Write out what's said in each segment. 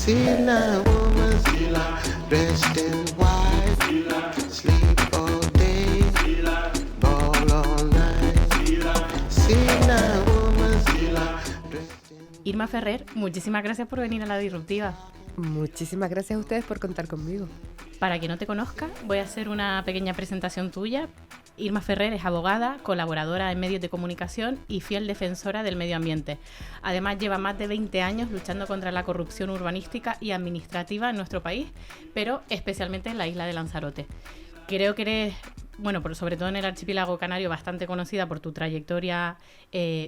Sila woman, dressed in white, sleep all day, ball all night. Sila woman, dressed in... Irma Ferrer, muchísimas gracias por venir a La Disruptiva. Muchísimas gracias a ustedes por contar conmigo. Para quien no te conozca, voy a hacer una pequeña presentación tuya. Irma Ferrer es abogada, colaboradora en medios de comunicación y fiel defensora del medio ambiente. Además, lleva más de 20 años luchando contra la corrupción urbanística y administrativa en nuestro país, pero especialmente en la isla de Lanzarote. Creo que eres, bueno, sobre todo en el archipiélago canario, bastante conocida por tu trayectoria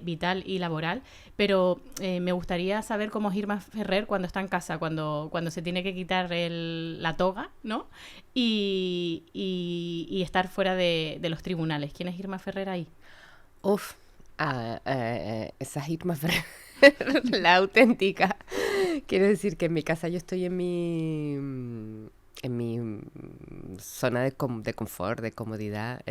vital y laboral, pero me gustaría saber cómo es Irma Ferrer cuando está en casa, cuando se tiene que quitar la toga, ¿no? Y estar fuera de los tribunales. ¿Quién es Irma Ferrer ahí? Esa es Irma Ferrer, la auténtica. Quiero decir que en mi casa yo estoy en mi zona de confort, de comodidad.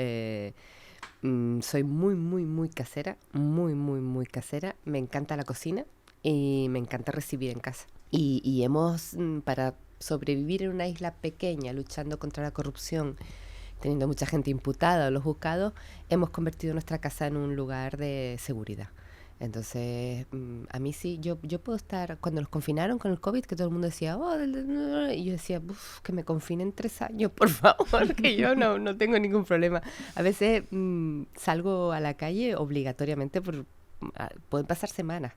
Soy muy, muy, muy casera, muy, muy, muy casera. Me encanta la cocina y me encanta recibir en casa. Y hemos, para sobrevivir en una isla pequeña, luchando contra la corrupción, teniendo mucha gente imputada o los juzgados, hemos convertido nuestra casa en un lugar de seguridad. Entonces, a mí sí, yo puedo estar, cuando nos confinaron con el COVID, que todo el mundo decía, y yo decía, que me confinen 3 años, por favor, que yo no tengo ningún problema. A veces salgo a la calle obligatoriamente, pueden pasar semanas,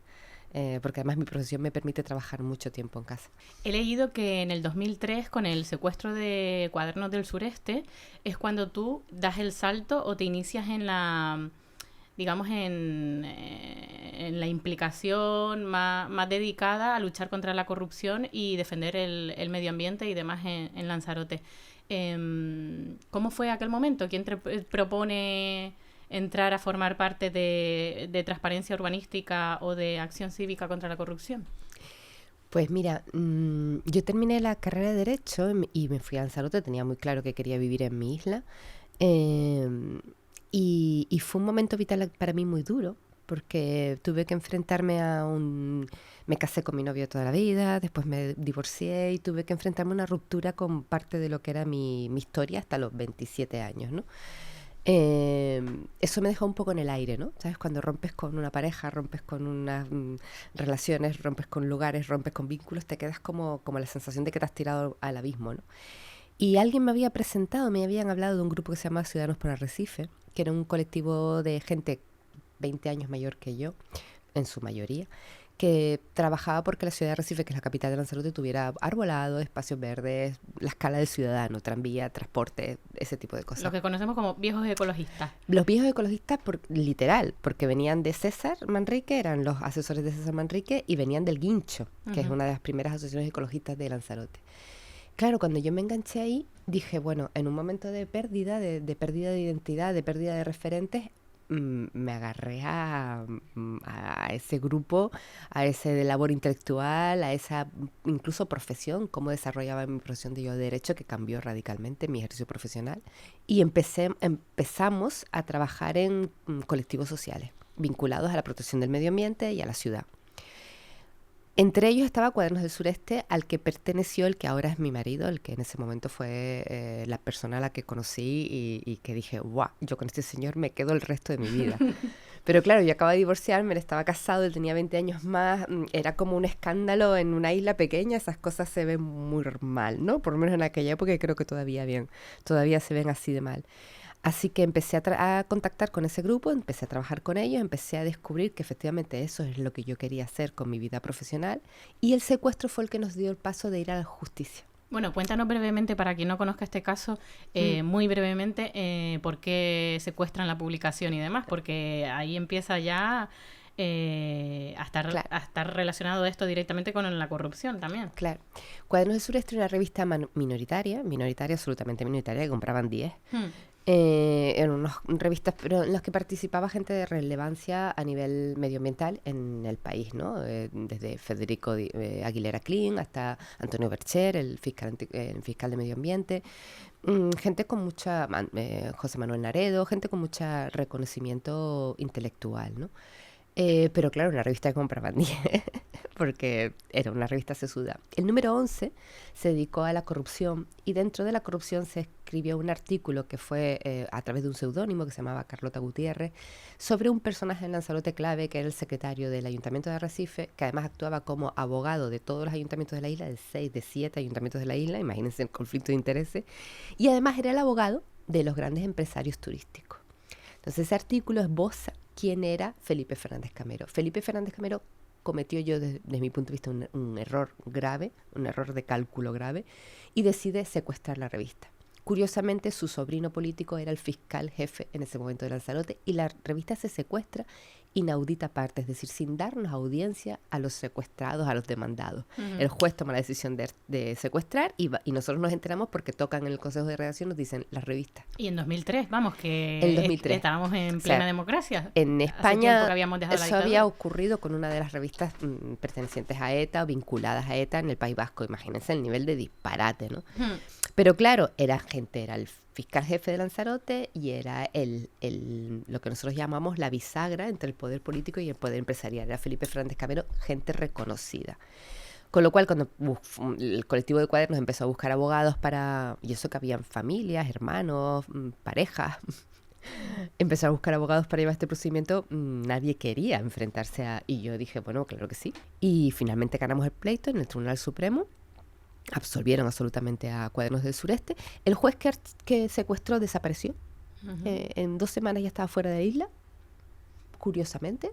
porque además mi profesión me permite trabajar mucho tiempo en casa. He leído que en el 2003, con el secuestro de Cuadernos del Sureste, es cuando tú das el salto o te inicias en la... digamos, en la implicación más dedicada a luchar contra la corrupción y defender el medio ambiente y demás en Lanzarote. ¿Cómo fue aquel momento? ¿Quién te propone entrar a formar parte de Transparencia Urbanística o de Acción Cívica contra la Corrupción? Pues mira, yo terminé la carrera de Derecho y me fui a Lanzarote. Tenía muy claro que quería vivir en mi isla. Y fue un momento vital para mí muy duro, porque tuve que enfrentarme me casé con mi novio toda la vida, después me divorcié y tuve que enfrentarme a una ruptura con parte de lo que era mi historia hasta los 27 años, ¿no? Eso me dejó un poco en el aire, ¿no? ¿Sabes? Cuando rompes con una pareja, rompes con unas relaciones, rompes con lugares, rompes con vínculos, te quedas como la sensación de que te has tirado al abismo, ¿no? Y alguien me habían hablado de un grupo que se llama Ciudadanos por Arrecife, que era un colectivo de gente 20 años mayor que yo, en su mayoría, que trabajaba porque la ciudad de Arrecife, que es la capital de Lanzarote, tuviera arbolado, espacios verdes, la escala del ciudadano, tranvía, transporte, ese tipo de cosas. Lo que conocemos como viejos ecologistas. Los viejos ecologistas, literal, porque venían de César Manrique, eran los asesores de César Manrique, y venían del Guincho, que es una de las primeras asociaciones ecologistas de Lanzarote. Claro, cuando yo me enganché ahí, dije, bueno, en un momento de pérdida, de pérdida de identidad, de pérdida de referentes, me agarré a ese grupo, a ese de labor intelectual, a esa incluso profesión, cómo desarrollaba mi profesión de derecho, que cambió radicalmente mi ejercicio profesional. Y empezamos a trabajar en colectivos sociales, vinculados a la protección del medio ambiente y a la ciudad. Entre ellos estaba Cuadernos del Sureste, al que perteneció el que ahora es mi marido, el que en ese momento fue la persona a la que conocí y que dije, ¡guau! Yo con este señor me quedo el resto de mi vida. Pero claro, yo acababa de divorciarme, él estaba casado, él tenía 20 años más, era como un escándalo en una isla pequeña, esas cosas se ven muy mal, ¿no? Por lo menos en aquella época, y creo que todavía se ven así de mal. Así que empecé a contactar con ese grupo, empecé a trabajar con ellos, empecé a descubrir que efectivamente eso es lo que yo quería hacer con mi vida profesional, y el secuestro fue el que nos dio el paso de ir a la justicia. Bueno, cuéntanos brevemente, para quien no conozca este caso, muy brevemente, por qué secuestran la publicación y demás, porque ahí empieza ya a estar relacionado esto directamente con la corrupción también. Claro. Cuadernos del Sureste era una revista minoritaria, absolutamente minoritaria, que compraban 10. Eran unas revistas, pero en las que participaba gente de relevancia a nivel medioambiental en el país, ¿no? Desde Federico Aguilera Clean hasta Antonio Bercher, el fiscal de medio ambiente, gente con mucha, José Manuel Naredo, gente con mucho reconocimiento intelectual, ¿no? Pero claro, una revista que compraban 10, porque era una revista sesuda. El número 11 se dedicó a la corrupción y dentro de la corrupción se escribió un artículo que fue a través de un seudónimo que se llamaba Carlota Gutiérrez sobre un personaje en Lanzarote clave que era el secretario del Ayuntamiento de Arrecife, que además actuaba como abogado de todos los ayuntamientos de la isla, de 7 ayuntamientos de la isla, imagínense el conflicto de intereses, y además era el abogado de los grandes empresarios turísticos. Entonces ese artículo esboza quién era Felipe Fernández Camero. Felipe Fernández Camero cometió, yo desde mi punto de vista, un error grave, un error de cálculo grave, y decide secuestrar la revista. Curiosamente, su sobrino político era el fiscal jefe en ese momento de Lanzarote, y la revista se secuestra inaudita parte, es decir, sin darnos audiencia a los secuestrados, a los demandados. Uh-huh. El juez toma la decisión de secuestrar y nosotros nos enteramos porque tocan en el Consejo de Redacción, nos dicen las revistas. Y en 2003, vamos, que en 2003. Estábamos en plena democracia. En España eso había ocurrido con una de las revistas pertenecientes a ETA o vinculadas a ETA en el País Vasco. Imagínense el nivel de disparate, ¿no? Uh-huh. Pero claro, era el fiscal jefe de Lanzarote y era lo que nosotros llamamos la bisagra entre el poder político y el poder empresarial. Era Felipe Fernández Camero, gente reconocida. Con lo cual, cuando el colectivo de Cuadernos empezó a buscar abogados y eso que habían familias, hermanos, parejas, empezó a buscar abogados para llevar este procedimiento, nadie quería enfrentarse y yo dije, bueno, claro que sí. Y finalmente ganamos el pleito en el Tribunal Supremo. Absolvieron absolutamente a Cuadernos del Sureste. El juez que secuestró desapareció. Uh-huh. En 2 semanas ya estaba fuera de la isla, curiosamente.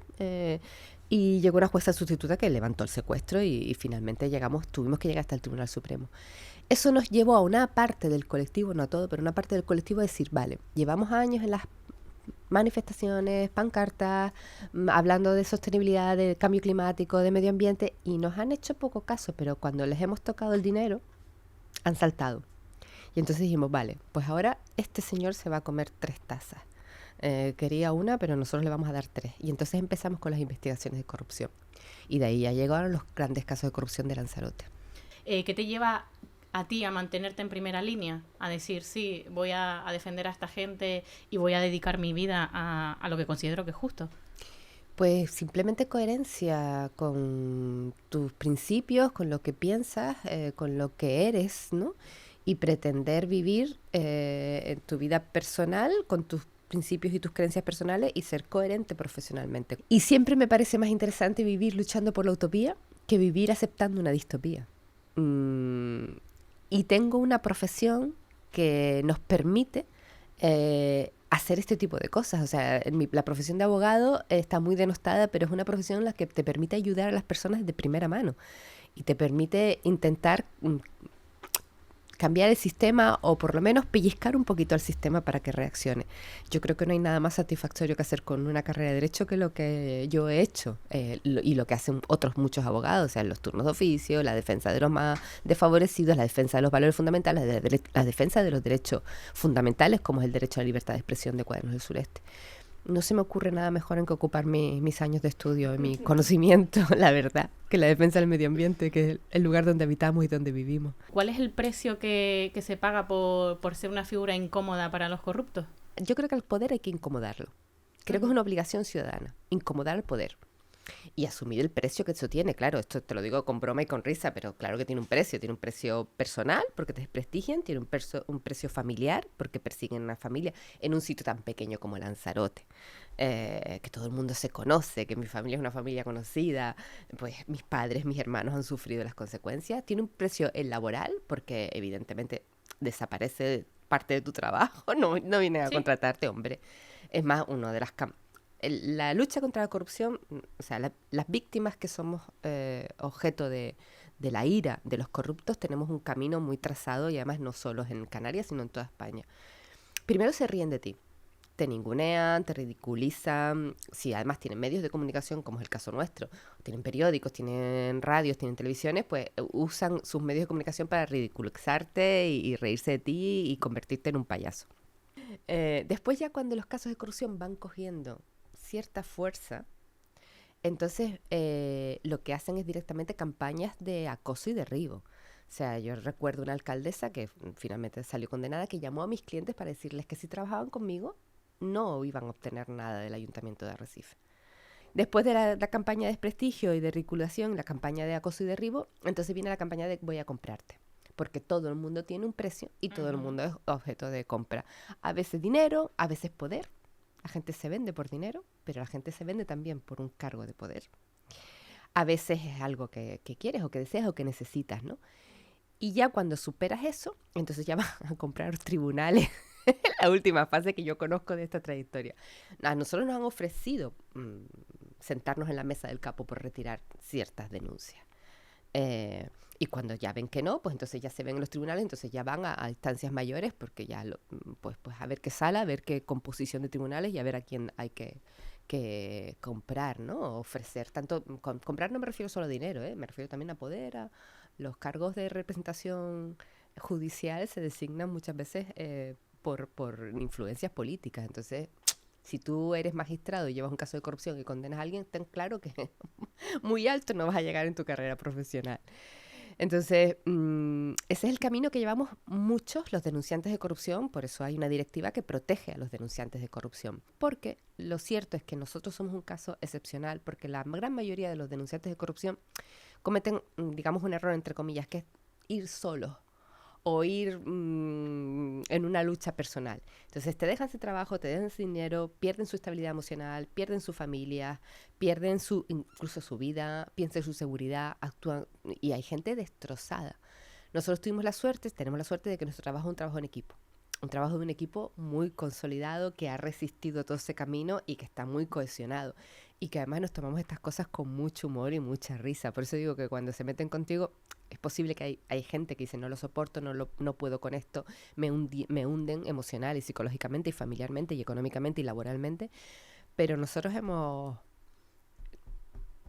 Y llegó una jueza sustituta que levantó el secuestro y finalmente tuvimos que llegar hasta el Tribunal Supremo. Eso nos llevó a una parte del colectivo, no a todo, pero una parte del colectivo a decir, vale, llevamos años en las manifestaciones, pancartas, hablando de sostenibilidad, de cambio climático, de medio ambiente, y nos han hecho poco caso, pero cuando les hemos tocado el dinero, han saltado. Y entonces dijimos, vale, pues ahora este señor se va a comer 3 tazas. Quería una, pero nosotros le vamos a dar 3. Y entonces empezamos con las investigaciones de corrupción. Y de ahí ya llegaron los grandes casos de corrupción de Lanzarote. ¿Qué te lleva a ti a mantenerte en primera línea? A decir, sí, voy a defender a esta gente y voy a dedicar mi vida a lo que considero que es justo. Pues simplemente coherencia con tus principios, con lo que piensas, con lo que eres, ¿no? Y pretender vivir en tu vida personal con tus principios y tus creencias personales y ser coherente profesionalmente. Y siempre me parece más interesante vivir luchando por la utopía que vivir aceptando una distopía. Y tengo una profesión que nos permite hacer este tipo de cosas. O sea, la profesión de abogado está muy denostada, pero es una profesión en la que te permite ayudar a las personas de primera mano y te permite intentar cambiar el sistema o por lo menos pellizcar un poquito al sistema para que reaccione. Yo creo que no hay nada más satisfactorio que hacer con una carrera de Derecho que lo que yo he hecho y lo que hacen otros muchos abogados, o sea, los turnos de oficio, la defensa de los más desfavorecidos, la defensa de los valores fundamentales, la defensa de los derechos fundamentales como es el derecho a la libertad de expresión de Cuadernos del Sureste. No se me ocurre nada mejor en que ocupar mis años de estudio, mi conocimiento, la verdad, que la defensa del medio ambiente, que es el lugar donde habitamos y donde vivimos. ¿Cuál es el precio que se paga por ser una figura incómoda para los corruptos? Yo creo que al poder hay que incomodarlo. Creo que es una obligación ciudadana, incomodar al poder. Y asumir el precio que eso tiene, claro, esto te lo digo con broma y con risa, pero claro que tiene un precio personal porque te desprestigian, tiene un precio familiar porque persiguen a una familia en un sitio tan pequeño como Lanzarote, que todo el mundo se conoce, que mi familia es una familia conocida, pues mis padres, mis hermanos han sufrido las consecuencias, tiene un precio laboral porque evidentemente desaparece parte de tu trabajo, no vienen a contratarte, hombre, es más, la lucha contra la corrupción, o sea, las víctimas que somos objeto de la ira de los corruptos, tenemos un camino muy trazado y además no solo en Canarias, sino en toda España. Primero se ríen de ti, te ningunean, te ridiculizan, si además tienen medios de comunicación, como es el caso nuestro, tienen periódicos, tienen radios, tienen televisiones, pues usan sus medios de comunicación para ridiculizarte y reírse de ti y convertirte en un payaso. Después ya cuando los casos de corrupción van cogiendo cierta fuerza, entonces lo que hacen es directamente campañas de acoso y derribo. O sea, yo recuerdo una alcaldesa que finalmente salió condenada que llamó a mis clientes para decirles que si trabajaban conmigo no iban a obtener nada del Ayuntamiento de Arrecife. Después de la campaña de desprestigio y de ridiculación, la campaña de acoso y derribo, entonces viene la campaña de voy a comprarte. Porque todo el mundo tiene un precio y todo el mundo es objeto de compra. A veces dinero, a veces poder. La gente se vende por dinero, pero la gente se vende también por un cargo de poder. A veces es algo que quieres o que deseas o que necesitas, ¿no? Y ya cuando superas eso, entonces ya vas a comprar tribunales. La última fase que yo conozco de esta trayectoria. A nosotros nos han ofrecido sentarnos en la mesa del capo por retirar ciertas denuncias. Y cuando ya ven que no, pues entonces ya se ven en los tribunales, entonces ya van a instancias mayores, porque ya, pues a ver qué sala, a ver qué composición de tribunales y a ver a quién hay que comprar, ¿no? Ofrecer. Tanto, comprar no me refiero solo a dinero, me refiero también a poder, a los cargos de representación judicial se designan muchas veces por influencias políticas. Entonces, si tú eres magistrado y llevas un caso de corrupción y condenas a alguien, ten claro que muy alto no vas a llegar en tu carrera profesional. Entonces, ese es el camino que llevamos muchos los denunciantes de corrupción, por eso hay una directiva que protege a los denunciantes de corrupción. Porque lo cierto es que nosotros somos un caso excepcional, porque la gran mayoría de los denunciantes de corrupción cometen, digamos, un error, entre comillas, que es ir solos o ir en una lucha personal. Entonces te dejan ese trabajo, te dejan ese dinero, pierden su estabilidad emocional, pierden su familia, pierden incluso su vida, pierden su seguridad, actúan, y hay gente destrozada. Nosotros tenemos la suerte de que nuestro trabajo es un trabajo en equipo. Un trabajo de un equipo muy consolidado que ha resistido todo ese camino y que está muy cohesionado. Y que además nos tomamos estas cosas con mucho humor y mucha risa. Por eso digo que cuando se meten contigo, es posible que hay gente que dice no lo soporto, no puedo con esto, me hunden emocional y psicológicamente y familiarmente y económicamente y laboralmente. Pero nosotros hemos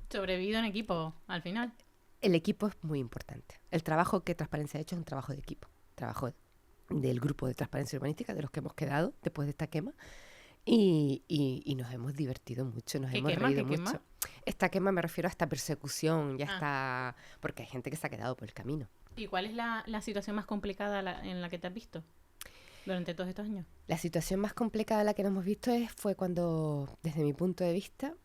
sobrevivido en equipo al final. El equipo es muy importante. El trabajo que Transparencia ha hecho es un trabajo de equipo. Trabajo del grupo de Transparencia Urbanística, de los que hemos quedado después de esta quema. Y nos hemos divertido mucho, nos hemos reído mucho. ¿Quema? Esta quema me refiero a esta persecución, ya está, porque hay gente que se ha quedado por el camino. ¿Y cuál es la situación más complicada en la que te has visto durante todos estos años? La situación más complicada en la que nos hemos visto fue cuando, desde mi punto de vista,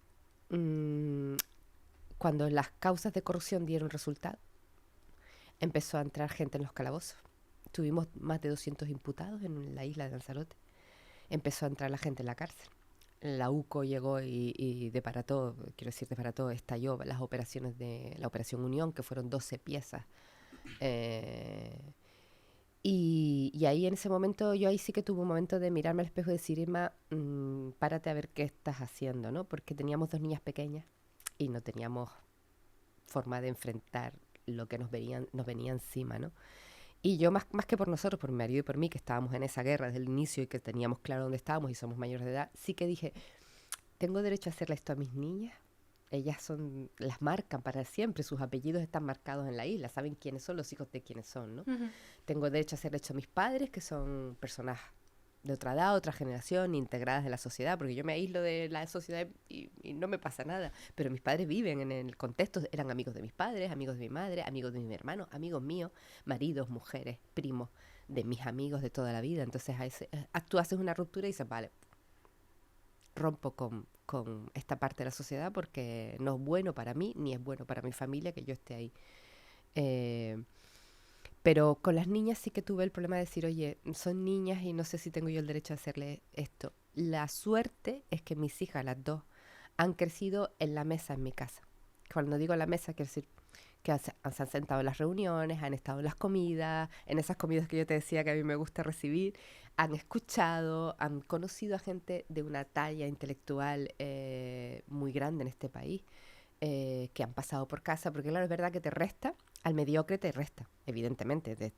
cuando las causas de corrupción dieron resultado, empezó a entrar gente en los calabozos. Tuvimos más de 200 imputados en la isla de Lanzarote. Empezó a entrar la gente en la cárcel. La UCO llegó y desbarató, estalló las operaciones de la Operación Unión, que fueron 12 piezas. Y ahí en ese momento, yo ahí sí que tuve un momento de mirarme al espejo y decir, Irma, párate a ver qué estás haciendo, ¿no? Porque teníamos 2 niñas pequeñas y no teníamos forma de enfrentar lo que nos venía encima, ¿no? Y yo más que por nosotros, por mi marido y por mí, que estábamos en esa guerra desde el inicio y que teníamos claro dónde estábamos y somos mayores de edad, sí que dije, tengo derecho a hacerle esto a mis niñas. Ellas las marcan para siempre, sus apellidos están marcados en la isla, saben quiénes son los hijos de quiénes son, ¿no? Uh-huh. Tengo derecho a hacerle esto a mis padres, que son personas de otra edad, otra generación, integradas en la sociedad, porque yo me aíslo de la sociedad y no me pasa nada, pero mis padres viven en el contexto, eran amigos de mis padres, amigos de mi madre, amigos de mi hermano, amigos míos, maridos, mujeres, primos de mis amigos de toda la vida. Entonces tú haces una ruptura y dices, vale, rompo con esta parte de la sociedad porque no es bueno para mí, ni es bueno para mi familia que yo esté ahí. Pero con las niñas sí que tuve el problema de decir, oye, son niñas y no sé si tengo yo el derecho a hacerle esto. La suerte es que mis hijas, las 2, han crecido en la mesa en mi casa. Cuando digo la mesa, quiero decir que se han sentado en las reuniones, han estado en las comidas, en esas comidas que yo te decía que a mí me gusta recibir, han escuchado, han conocido a gente de una talla intelectual muy grande en este país, que han pasado por casa, porque claro, es verdad que te resta, al mediocre te resta, evidentemente,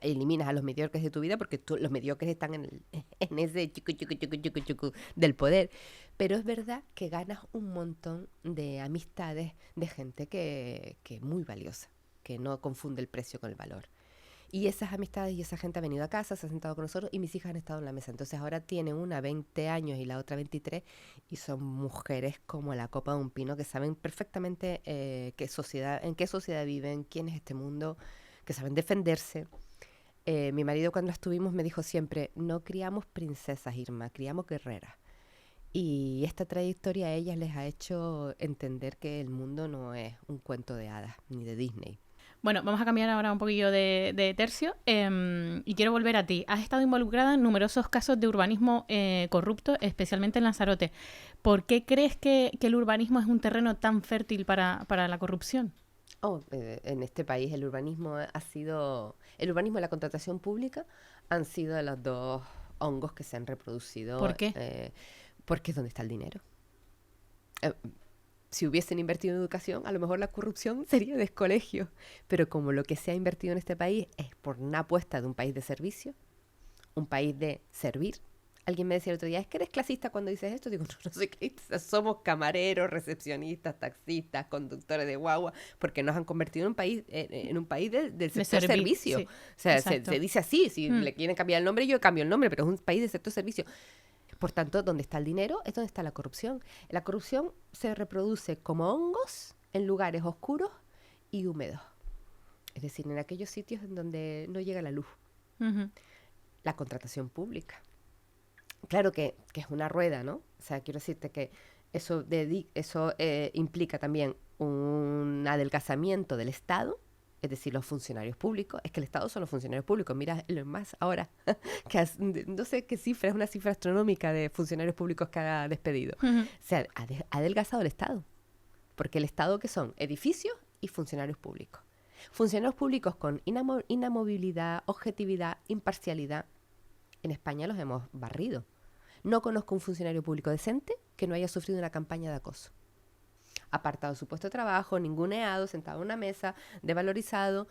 eliminas a los mediocres de tu vida porque los mediocres están en ese chucu del poder, pero es verdad que ganas un montón de amistades de gente que es muy valiosa, que no confunde el precio con el valor. Y esas amistades y esa gente ha venido a casa, se ha sentado con nosotros y mis hijas han estado en la mesa. Entonces ahora tiene una 20 años y la otra 23 y son mujeres como la copa de un pino que saben perfectamente en qué sociedad viven, quién es este mundo, que saben defenderse. Mi marido cuando estuvimos me dijo siempre, no criamos princesas, Irma, criamos guerreras. Y esta trayectoria a ellas les ha hecho entender que el mundo no es un cuento de hadas ni de Disney. Bueno, vamos a cambiar ahora un poquillo de tercio y quiero volver a ti. Has estado involucrada en numerosos casos de urbanismo corrupto, especialmente en Lanzarote. ¿Por qué crees que el urbanismo es un terreno tan fértil para la corrupción? En este país el urbanismo y la contratación pública han sido los dos hongos que se han reproducido. ¿Por qué? Porque es donde está el dinero. Si hubiesen invertido en educación, a lo mejor la corrupción sería descolegio. Pero como lo que se ha invertido en este país es por una apuesta de un país de servicio, un país de servir. Alguien me decía el otro día, es que eres clasista cuando dices esto. Digo, no soy clasista, somos camareros, recepcionistas, taxistas, conductores de guagua, porque nos han convertido en un país del sector servicio. Sí, o sea, se dice así, si le quieren cambiar el nombre, yo cambio el nombre, pero es un país del sector servicio. Por tanto, donde está el dinero es donde está la corrupción. La corrupción se reproduce como hongos en lugares oscuros y húmedos. Es decir, en aquellos sitios en donde no llega la luz. Uh-huh. La contratación pública. Claro que es una rueda, ¿no? O sea, quiero decirte que eso implica también un adelgazamiento del Estado, es decir, los funcionarios públicos. Es que el Estado son los funcionarios públicos. Mira, lo más ahora, no sé qué cifra, es una cifra astronómica de funcionarios públicos que ha despedido. Uh-huh. Se ha adelgazado el Estado. Porque el Estado, ¿qué son? Edificios y funcionarios públicos. Funcionarios públicos con inamovilidad, objetividad, imparcialidad. En España los hemos barrido. No conozco un funcionario público decente que no haya sufrido una campaña de acoso. Apartado de su puesto de trabajo, ninguneado, sentado en una mesa, devalorizado,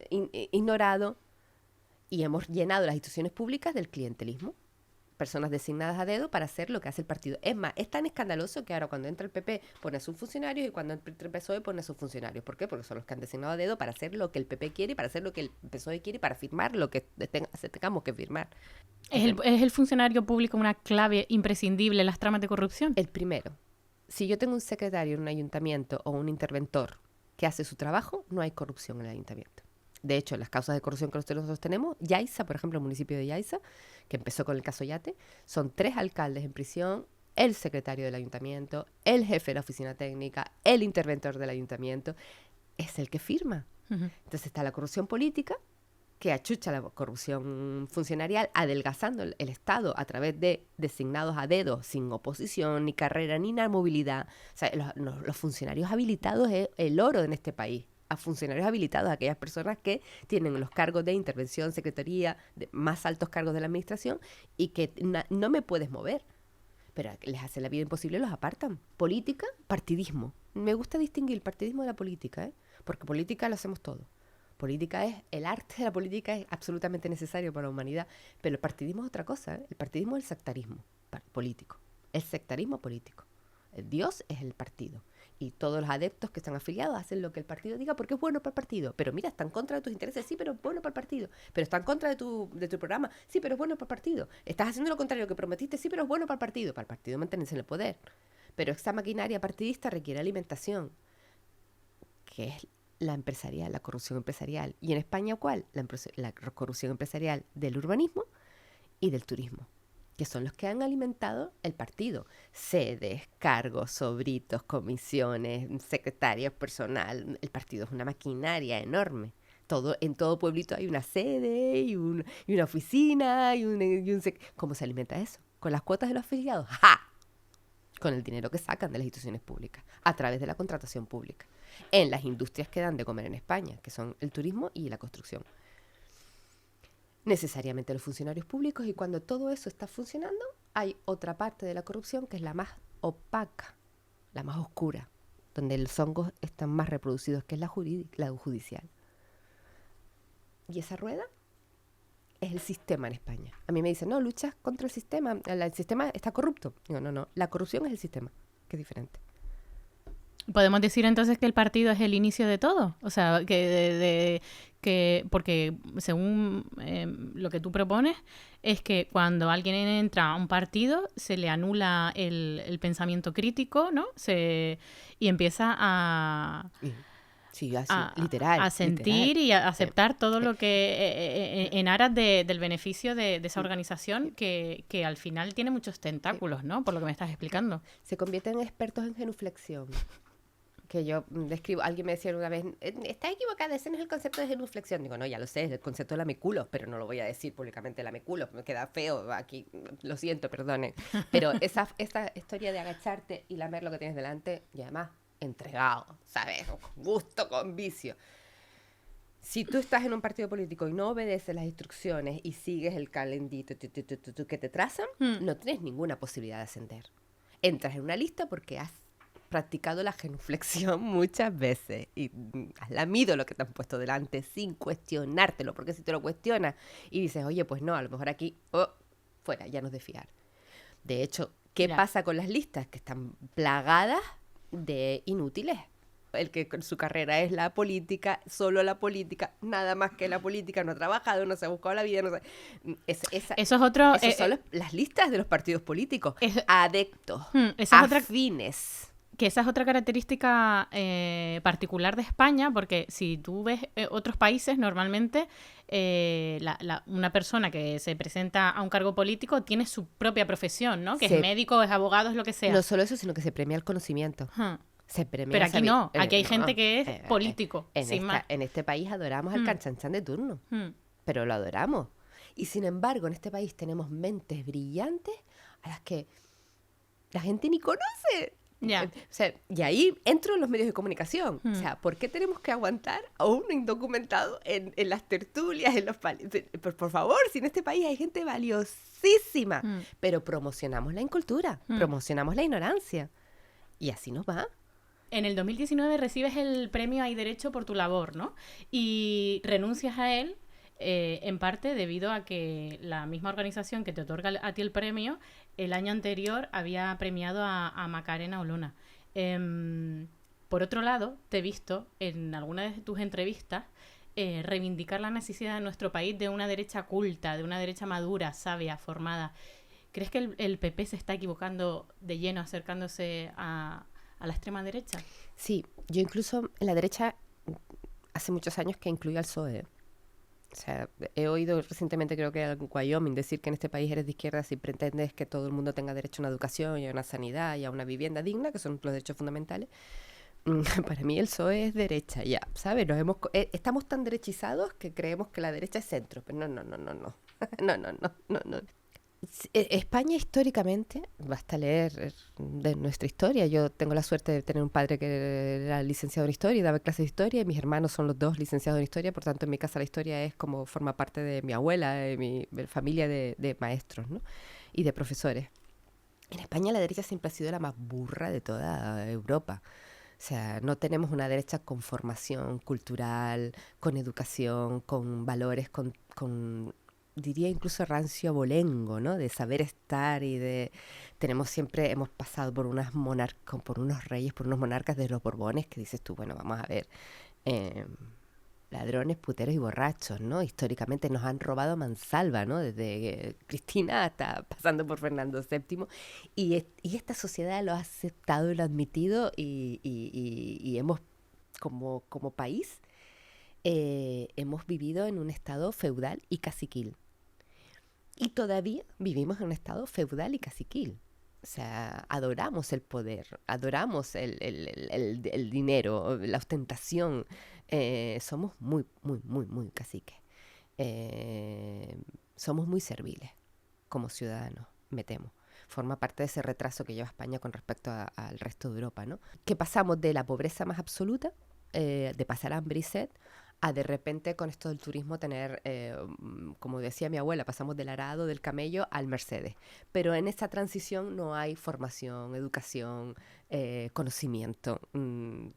ignorado. Y hemos llenado las instituciones públicas del clientelismo. Personas designadas a dedo para hacer lo que hace el partido. Es más, es tan escandaloso que ahora cuando entra el PP pone a sus funcionarios y cuando entra el PSOE pone a sus funcionarios. ¿Por qué? Porque son los que han designado a dedo para hacer lo que el PP quiere y para hacer lo que el PSOE quiere y para firmar lo que tengamos que firmar. ¿Es el funcionario público una clave imprescindible en las tramas de corrupción? El primero. Si yo tengo un secretario en un ayuntamiento o un interventor que hace su trabajo, no hay corrupción en el ayuntamiento. De hecho, las causas de corrupción que nosotros tenemos, Yaiza, por ejemplo, el municipio de Yaiza, que empezó con el caso Yate, son 3 alcaldes en prisión, el secretario del ayuntamiento, el jefe de la oficina técnica, el interventor del ayuntamiento, es el que firma. Uh-huh. Entonces está la corrupción política, que achucha la corrupción funcionarial, adelgazando el Estado a través de designados a dedo, sin oposición, ni carrera, ni movilidad. O sea, los funcionarios habilitados es el oro en este país. A funcionarios habilitados, a aquellas personas que tienen los cargos de intervención, secretaría, de más altos cargos de la administración y que no me puedes mover. Pero les hace la vida imposible, los apartan. Política, partidismo. Me gusta distinguir el partidismo de la política, porque política lo hacemos todo. Política es, el arte de la política es absolutamente necesario para la humanidad, pero el partidismo es otra cosa, El partidismo es el sectarismo político. El sectarismo político. El Dios es el partido. Y todos los adeptos que están afiliados hacen lo que el partido diga porque es bueno para el partido. Pero mira, está en contra de tus intereses, sí, pero es bueno para el partido. Pero está en contra de tu programa, sí, pero es bueno para el partido. Estás haciendo lo contrario que prometiste, sí, pero es bueno para el partido. Para el partido mantenerse en el poder. Pero esta maquinaria partidista requiere alimentación, que es la empresarial, la corrupción empresarial. ¿Y en España cuál? La corrupción empresarial del urbanismo y del turismo, que son los que han alimentado el partido. Sedes, cargos, sobritos, comisiones, secretarios, personal. El partido es una maquinaria enorme. En todo pueblito hay una sede y una oficina ¿Cómo se alimenta eso? ¿Con las cuotas de los afiliados? ¡Ja! Con el dinero que sacan de las instituciones públicas, a través de la contratación pública. En las industrias que dan de comer en España, que son el turismo y la construcción. Necesariamente los funcionarios públicos, y cuando todo eso está funcionando, hay otra parte de la corrupción que es la más opaca, la más oscura, donde los hongos están más reproducidos, que es la judicial. Y esa rueda es el sistema en España. A mí me dicen, no, luchas contra el sistema está corrupto. Digo, no, la corrupción es el sistema, que es diferente. ¿Podemos decir entonces que el partido es el inicio de todo? O sea, que porque según lo que tú propones, es que cuando alguien entra a un partido se le anula el pensamiento crítico, ¿no? Y empieza Sí, así, literal. A sentir literal. y a aceptar todo lo que en aras del beneficio de esa organización que al final tiene muchos tentáculos, ¿no? Por lo que me estás explicando. Se convierten en expertos en genuflexión. Que yo describo, alguien me decía una vez, está equivocada, ese no es el concepto de genuflexión. Digo, no, ya lo sé, es el concepto de lameculos, pero no lo voy a decir públicamente lameculos, me queda feo aquí, lo siento, perdonen. Pero esta historia de agacharte y lamer lo que tienes delante, y además entregado, ¿sabes? Con gusto, con vicio. Si tú estás en un partido político y no obedeces las instrucciones y sigues el calendito que te trazan, no tienes ninguna posibilidad de ascender. Entras en una lista porque has practicado la genuflexión muchas veces y has lamido lo que te han puesto delante sin cuestionártelo, porque si te lo cuestionas y dices, oye, pues no, a lo mejor aquí, fuera, ya no es de fiar. De hecho, ¿qué pasa con las listas? Que están plagadas de inútiles. El que con su carrera es la política, solo la política, nada más que la política, no ha trabajado, no se ha buscado la vida, no se... Eso es otro... Esas son las listas de los partidos políticos. Adeptos, afines. Que esa es otra característica particular de España, porque si tú ves otros países, normalmente una persona que se presenta a un cargo político tiene su propia profesión, ¿no? Que es médico, es abogado, es lo que sea. No solo eso, sino que se premia el conocimiento. Se premia. Pero aquí no, aquí hay gente que es político, sin más. En este país adoramos al canchanchan de turno, pero lo adoramos. Y sin embargo, en este país tenemos mentes brillantes a las que la gente ni conoce. Ya. O sea, y ahí entro en los medios de comunicación. O sea, ¿por qué tenemos que aguantar a un indocumentado en las tertulias, en los por favor, si en este país hay gente valiosísima, pero promocionamos la incultura, promocionamos la ignorancia. Y así nos va. En el 2019 recibes el premio Hay Derecho por tu labor, ¿no? Y renuncias a él en parte debido a que la misma organización que te otorga a ti el premio el año anterior había premiado a Macarena Olona. Por otro lado, te he visto en alguna de tus entrevistas reivindicar la necesidad de nuestro país de una derecha culta, de una derecha madura, sabia, formada. ¿Crees que el PP se está equivocando de lleno acercándose a la extrema derecha? Sí, yo incluso en la derecha hace muchos años que incluía al PSOE. O sea, he oído recientemente, creo que en Wyoming, decir que en este país eres de izquierda si pretendes que todo el mundo tenga derecho a una educación y a una sanidad y a una vivienda digna, que son los derechos fundamentales. Para mí el PSOE es derecha, ya, ¿sabes? Estamos tan derechizados que creemos que la derecha es centro, pero no. No. España históricamente, basta leer de nuestra historia. Yo tengo la suerte de tener un padre que era licenciado en historia y daba clases de historia, y mis hermanos son los dos licenciados en historia, por tanto en mi casa la historia es como forma parte de mi abuela, de mi familia de maestros, ¿no? Y de profesores. En España la derecha siempre ha sido la más burra de toda Europa. O sea, no tenemos una derecha con formación cultural, con educación, con valores, con diría incluso rancio abolengo, ¿no? De saber estar y de... hemos pasado por por unos reyes, por unos monarcas de los Borbones que dices tú, bueno, vamos a ver, ladrones, puteros y borrachos, ¿no? Históricamente nos han robado a mansalva, ¿no? Desde Cristina hasta pasando por Fernando VII. Y esta sociedad lo ha aceptado y lo ha admitido y hemos, como país, hemos vivido en un estado feudal y caciquil. Y todavía vivimos en un estado feudal y caciquil. O sea, adoramos el poder, adoramos el dinero, la ostentación. Somos muy caciques. Somos muy serviles como ciudadanos, me temo. Forma parte de ese retraso que lleva España con respecto al resto de Europa, ¿no? Que pasamos de la pobreza más absoluta, de pasar hambre y sed, a de repente con esto del turismo tener, como decía mi abuela, pasamos del arado, del camello al Mercedes. Pero en esa transición no hay formación, educación, conocimiento,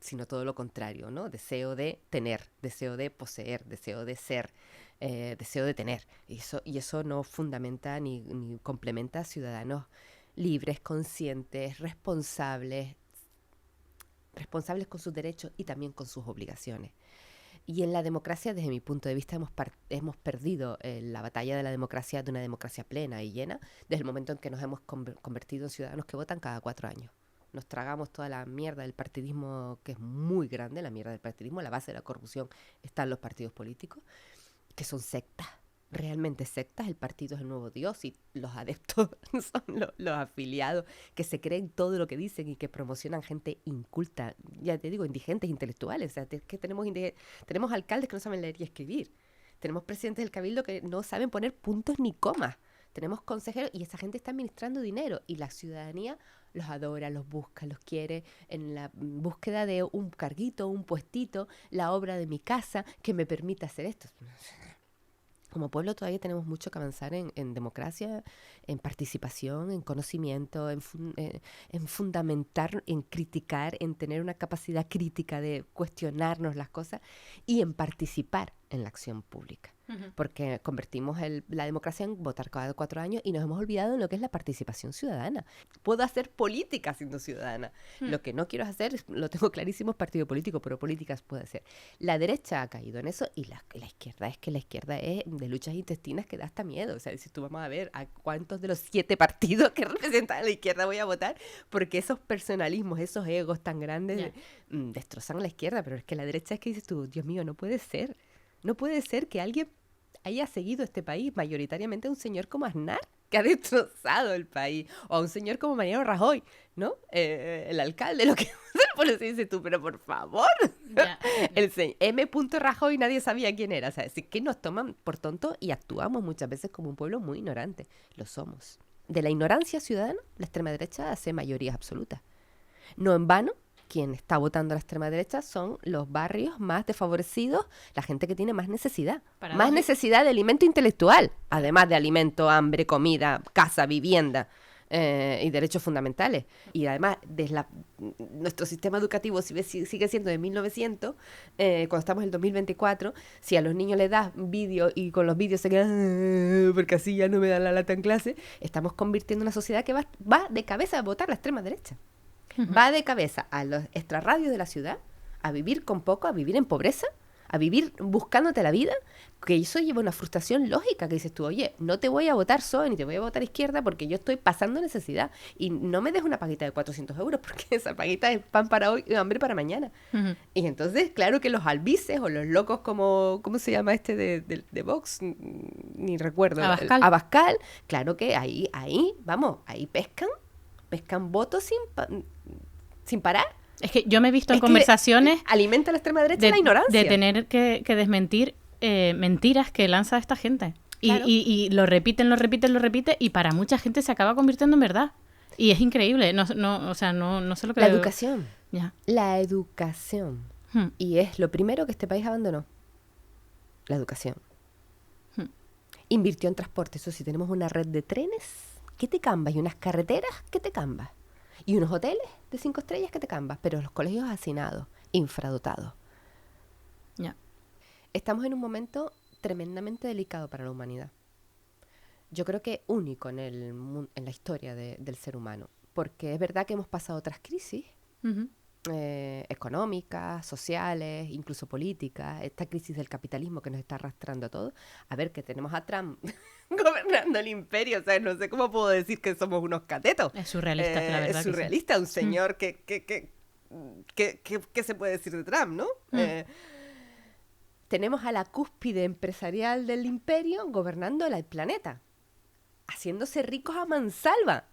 sino todo lo contrario, ¿no? Deseo de tener, deseo de poseer, deseo de ser, deseo de tener. Y eso no fundamenta ni complementa a ciudadanos libres, conscientes, responsables con sus derechos y también con sus obligaciones. Y en la democracia, desde mi punto de vista, hemos perdido la batalla de la democracia, de una democracia plena y llena, desde el momento en que nos hemos convertido en ciudadanos que votan cada 4 años. nos tragamos toda la mierda del partidismo, que es muy grande, la mierda del partidismo, la base de la corrupción están los partidos políticos, que son sectas, realmente sectas. El partido es el nuevo Dios y los adeptos son los afiliados que se creen todo lo que dicen y que promocionan gente inculta, ya te digo, indigentes intelectuales. O sea, que tenemos alcaldes que no saben leer y escribir, tenemos presidentes del cabildo que no saben poner puntos ni comas, tenemos consejeros y esa gente está administrando dinero y la ciudadanía los adora, los busca, los quiere en la búsqueda de un carguito, un puestito, la obra de mi casa que me permita hacer esto. Como pueblo todavía tenemos mucho que avanzar en democracia, en participación, en conocimiento, en fundamentar, en criticar, en tener una capacidad crítica de cuestionarnos las cosas y en participar en la acción pública. Porque convertimos la democracia en votar cada 4 años y nos hemos olvidado en lo que es la participación ciudadana. Puedo hacer política siendo ciudadana. Lo que no quiero hacer, lo tengo clarísimo, es partido político, pero políticas puedo hacer. La derecha ha caído en eso y la izquierda es de luchas intestinas que da hasta miedo. O sea, si tú vamos a ver a cuántos de los 7 partidos que representan a la izquierda voy a votar, porque esos personalismos, esos egos tan grandes destrozan a la izquierda, pero es que la derecha es que dices tú, Dios mío, no puede ser. No puede ser que alguien haya seguido este país, mayoritariamente a un señor como Aznar, que ha destrozado el país, o a un señor como Mariano Rajoy, ¿no? El alcalde, lo que por eso dices tú, pero por favor. El señor M. Rajoy nadie sabía quién era. O sea, es que nos toman por tontos y actuamos muchas veces como un pueblo muy ignorante. Lo somos. De la ignorancia ciudadana, la extrema derecha hace mayorías absolutas. No en vano, quien está votando a la extrema derecha son los barrios más desfavorecidos, la gente que tiene más necesidad. Más necesidad de alimento intelectual, además de alimento, hambre, comida, casa, vivienda y derechos fundamentales. Y además, nuestro sistema educativo sigue siendo de 1900, cuando estamos en el 2024, si a los niños les das vídeo y con los vídeos se quedan, porque así ya no me dan la lata en clase, estamos convirtiendo una sociedad que va de cabeza a votar a la extrema derecha. Va de cabeza a los extrarradios de la ciudad, a vivir con poco, a vivir en pobreza, a vivir buscándote la vida, que eso lleva una frustración lógica, que dices tú, oye, no te voy a votar PSOE ni te voy a votar izquierda porque yo estoy pasando necesidad y no me des una paguita de 400 euros porque esa paguita es pan para hoy y hambre para mañana. Y entonces, claro que los albices o los locos como, ¿cómo se llama este de Vox? Ni recuerdo. Abascal, claro que ahí pescan votos sin parar. Es que yo me he visto en conversaciones... Alimenta a la extrema derecha la ignorancia. De tener que desmentir mentiras que lanza esta gente. Claro. Y lo repiten, y para mucha gente se acaba convirtiendo en verdad. Y es increíble. No sé lo que... La educación. La educación. Y es lo primero que este país abandonó. La educación. Invirtió en transporte. Eso sí, tenemos una red de trenes... ¿Qué te cambas? Y unas carreteras, ¿qué te cambas? Y unos hoteles de 5 estrellas, ¿qué te cambas? Pero los colegios hacinados, infradotados. Estamos en un momento tremendamente delicado para la humanidad. Yo creo que único en la historia del ser humano. Porque es verdad que hemos pasado otras crisis económicas, sociales, incluso políticas. Esta crisis del capitalismo que nos está arrastrando a todos. A ver, que tenemos a Trump gobernando el imperio. O sea, no sé cómo puedo decir que somos unos catetos. Es surrealista, la verdad. Es surrealista, un señor que se puede decir de Trump, ¿no? Tenemos a la cúspide empresarial del imperio gobernando el planeta, haciéndose ricos a mansalva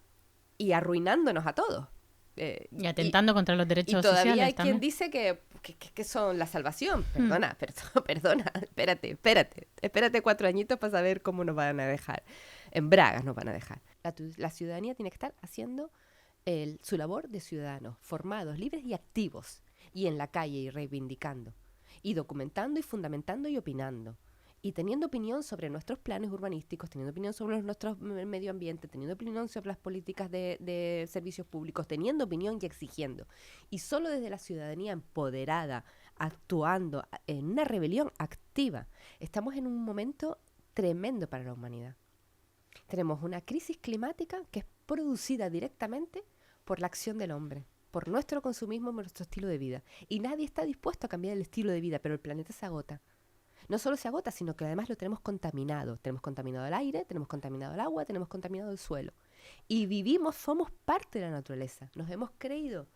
y arruinándonos a todos. Y atentando contra los derechos sociales. Y todavía hay quien dice que son la salvación. Perdona, espérate 4 añitos para saber cómo nos van a dejar. En bragas nos van a dejar. La ciudadanía tiene que estar haciendo su labor de ciudadanos, formados, libres y activos, y en la calle y reivindicando, y documentando y fundamentando y opinando. Y teniendo opinión sobre nuestros planes urbanísticos, teniendo opinión sobre nuestro medio ambiente, teniendo opinión sobre las políticas de servicios públicos, teniendo opinión y exigiendo. Y solo desde la ciudadanía empoderada, actuando en una rebelión activa, estamos en un momento tremendo para la humanidad. Tenemos una crisis climática que es producida directamente por la acción del hombre, por nuestro consumismo, por nuestro estilo de vida. Y nadie está dispuesto a cambiar el estilo de vida, pero el planeta se agota. No solo se agota, sino que además lo tenemos contaminado. Tenemos contaminado el aire, tenemos contaminado el agua, tenemos contaminado el suelo. Y vivimos, somos parte de la naturaleza. Nos hemos creído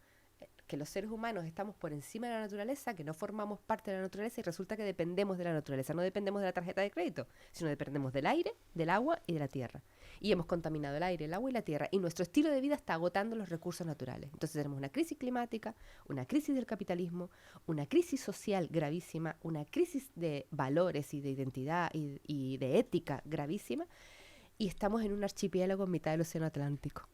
que los seres humanos estamos por encima de la naturaleza, que no formamos parte de la naturaleza y resulta que dependemos de la naturaleza. No dependemos de la tarjeta de crédito, sino dependemos del aire, del agua y de la tierra. Y hemos contaminado el aire, el agua y la tierra. Y nuestro estilo de vida está agotando los recursos naturales. Entonces tenemos una crisis climática, una crisis del capitalismo, una crisis social gravísima, una crisis de valores y de identidad y de ética gravísima. Y estamos en un archipiélago en mitad del océano Atlántico,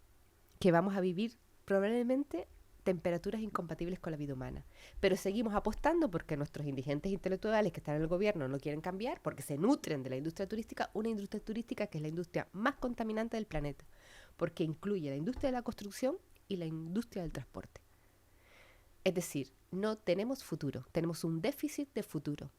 que vamos a vivir probablemente temperaturas incompatibles con la vida humana. Pero seguimos apostando porque nuestros indigentes intelectuales que están en el gobierno no quieren cambiar, porque se nutren de la industria turística, una industria turística que es la industria más contaminante del planeta, porque incluye la industria de la construcción y la industria del transporte. Es decir, no tenemos futuro, tenemos un déficit de futuro.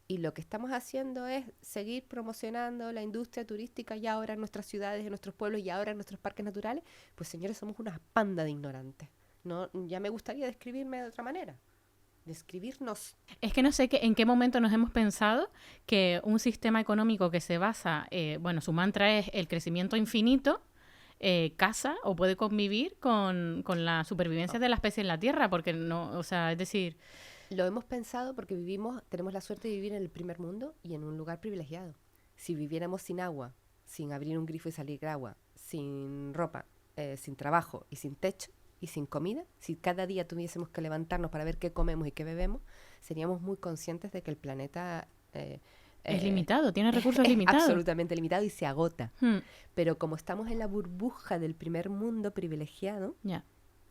Y lo que estamos haciendo es seguir promocionando la industria turística y ahora en nuestras ciudades, en nuestros pueblos y ahora en nuestros parques naturales. Pues señores, somos una panda de ignorantes. No, ya me gustaría describirme de otra manera. Describirnos. Es que no sé en qué momento nos hemos pensado que un sistema económico que se basa, su mantra es el crecimiento infinito, casa o puede convivir con la supervivencia de la especie en la Tierra, porque no, o sea, es decir... Lo hemos pensado porque tenemos la suerte de vivir en el primer mundo y en un lugar privilegiado. Si viviéramos sin agua, sin abrir un grifo y salir agua, sin ropa, sin trabajo y sin techo, y sin comida, si cada día tuviésemos que levantarnos para ver qué comemos y qué bebemos, seríamos muy conscientes de que el planeta es limitado, tiene recursos limitados. Absolutamente limitado y se agota. Pero como estamos en la burbuja del primer mundo privilegiado,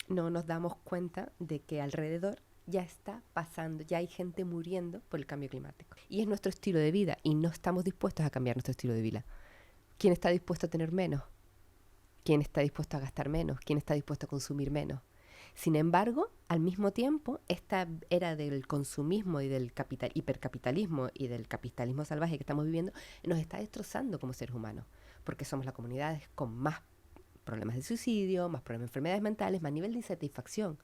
no nos damos cuenta de que alrededor ya está pasando, ya hay gente muriendo por el cambio climático. Y es nuestro estilo de vida y no estamos dispuestos a cambiar nuestro estilo de vida. ¿Quién está dispuesto a tener menos? ¿Quién está dispuesto a gastar menos? ¿Quién está dispuesto a consumir menos? Sin embargo, al mismo tiempo, esta era del consumismo y del hipercapitalismo y del capitalismo salvaje que estamos viviendo nos está destrozando como seres humanos, porque somos la comunidad con más problemas de suicidio, más problemas de enfermedades mentales, más nivel de insatisfacción.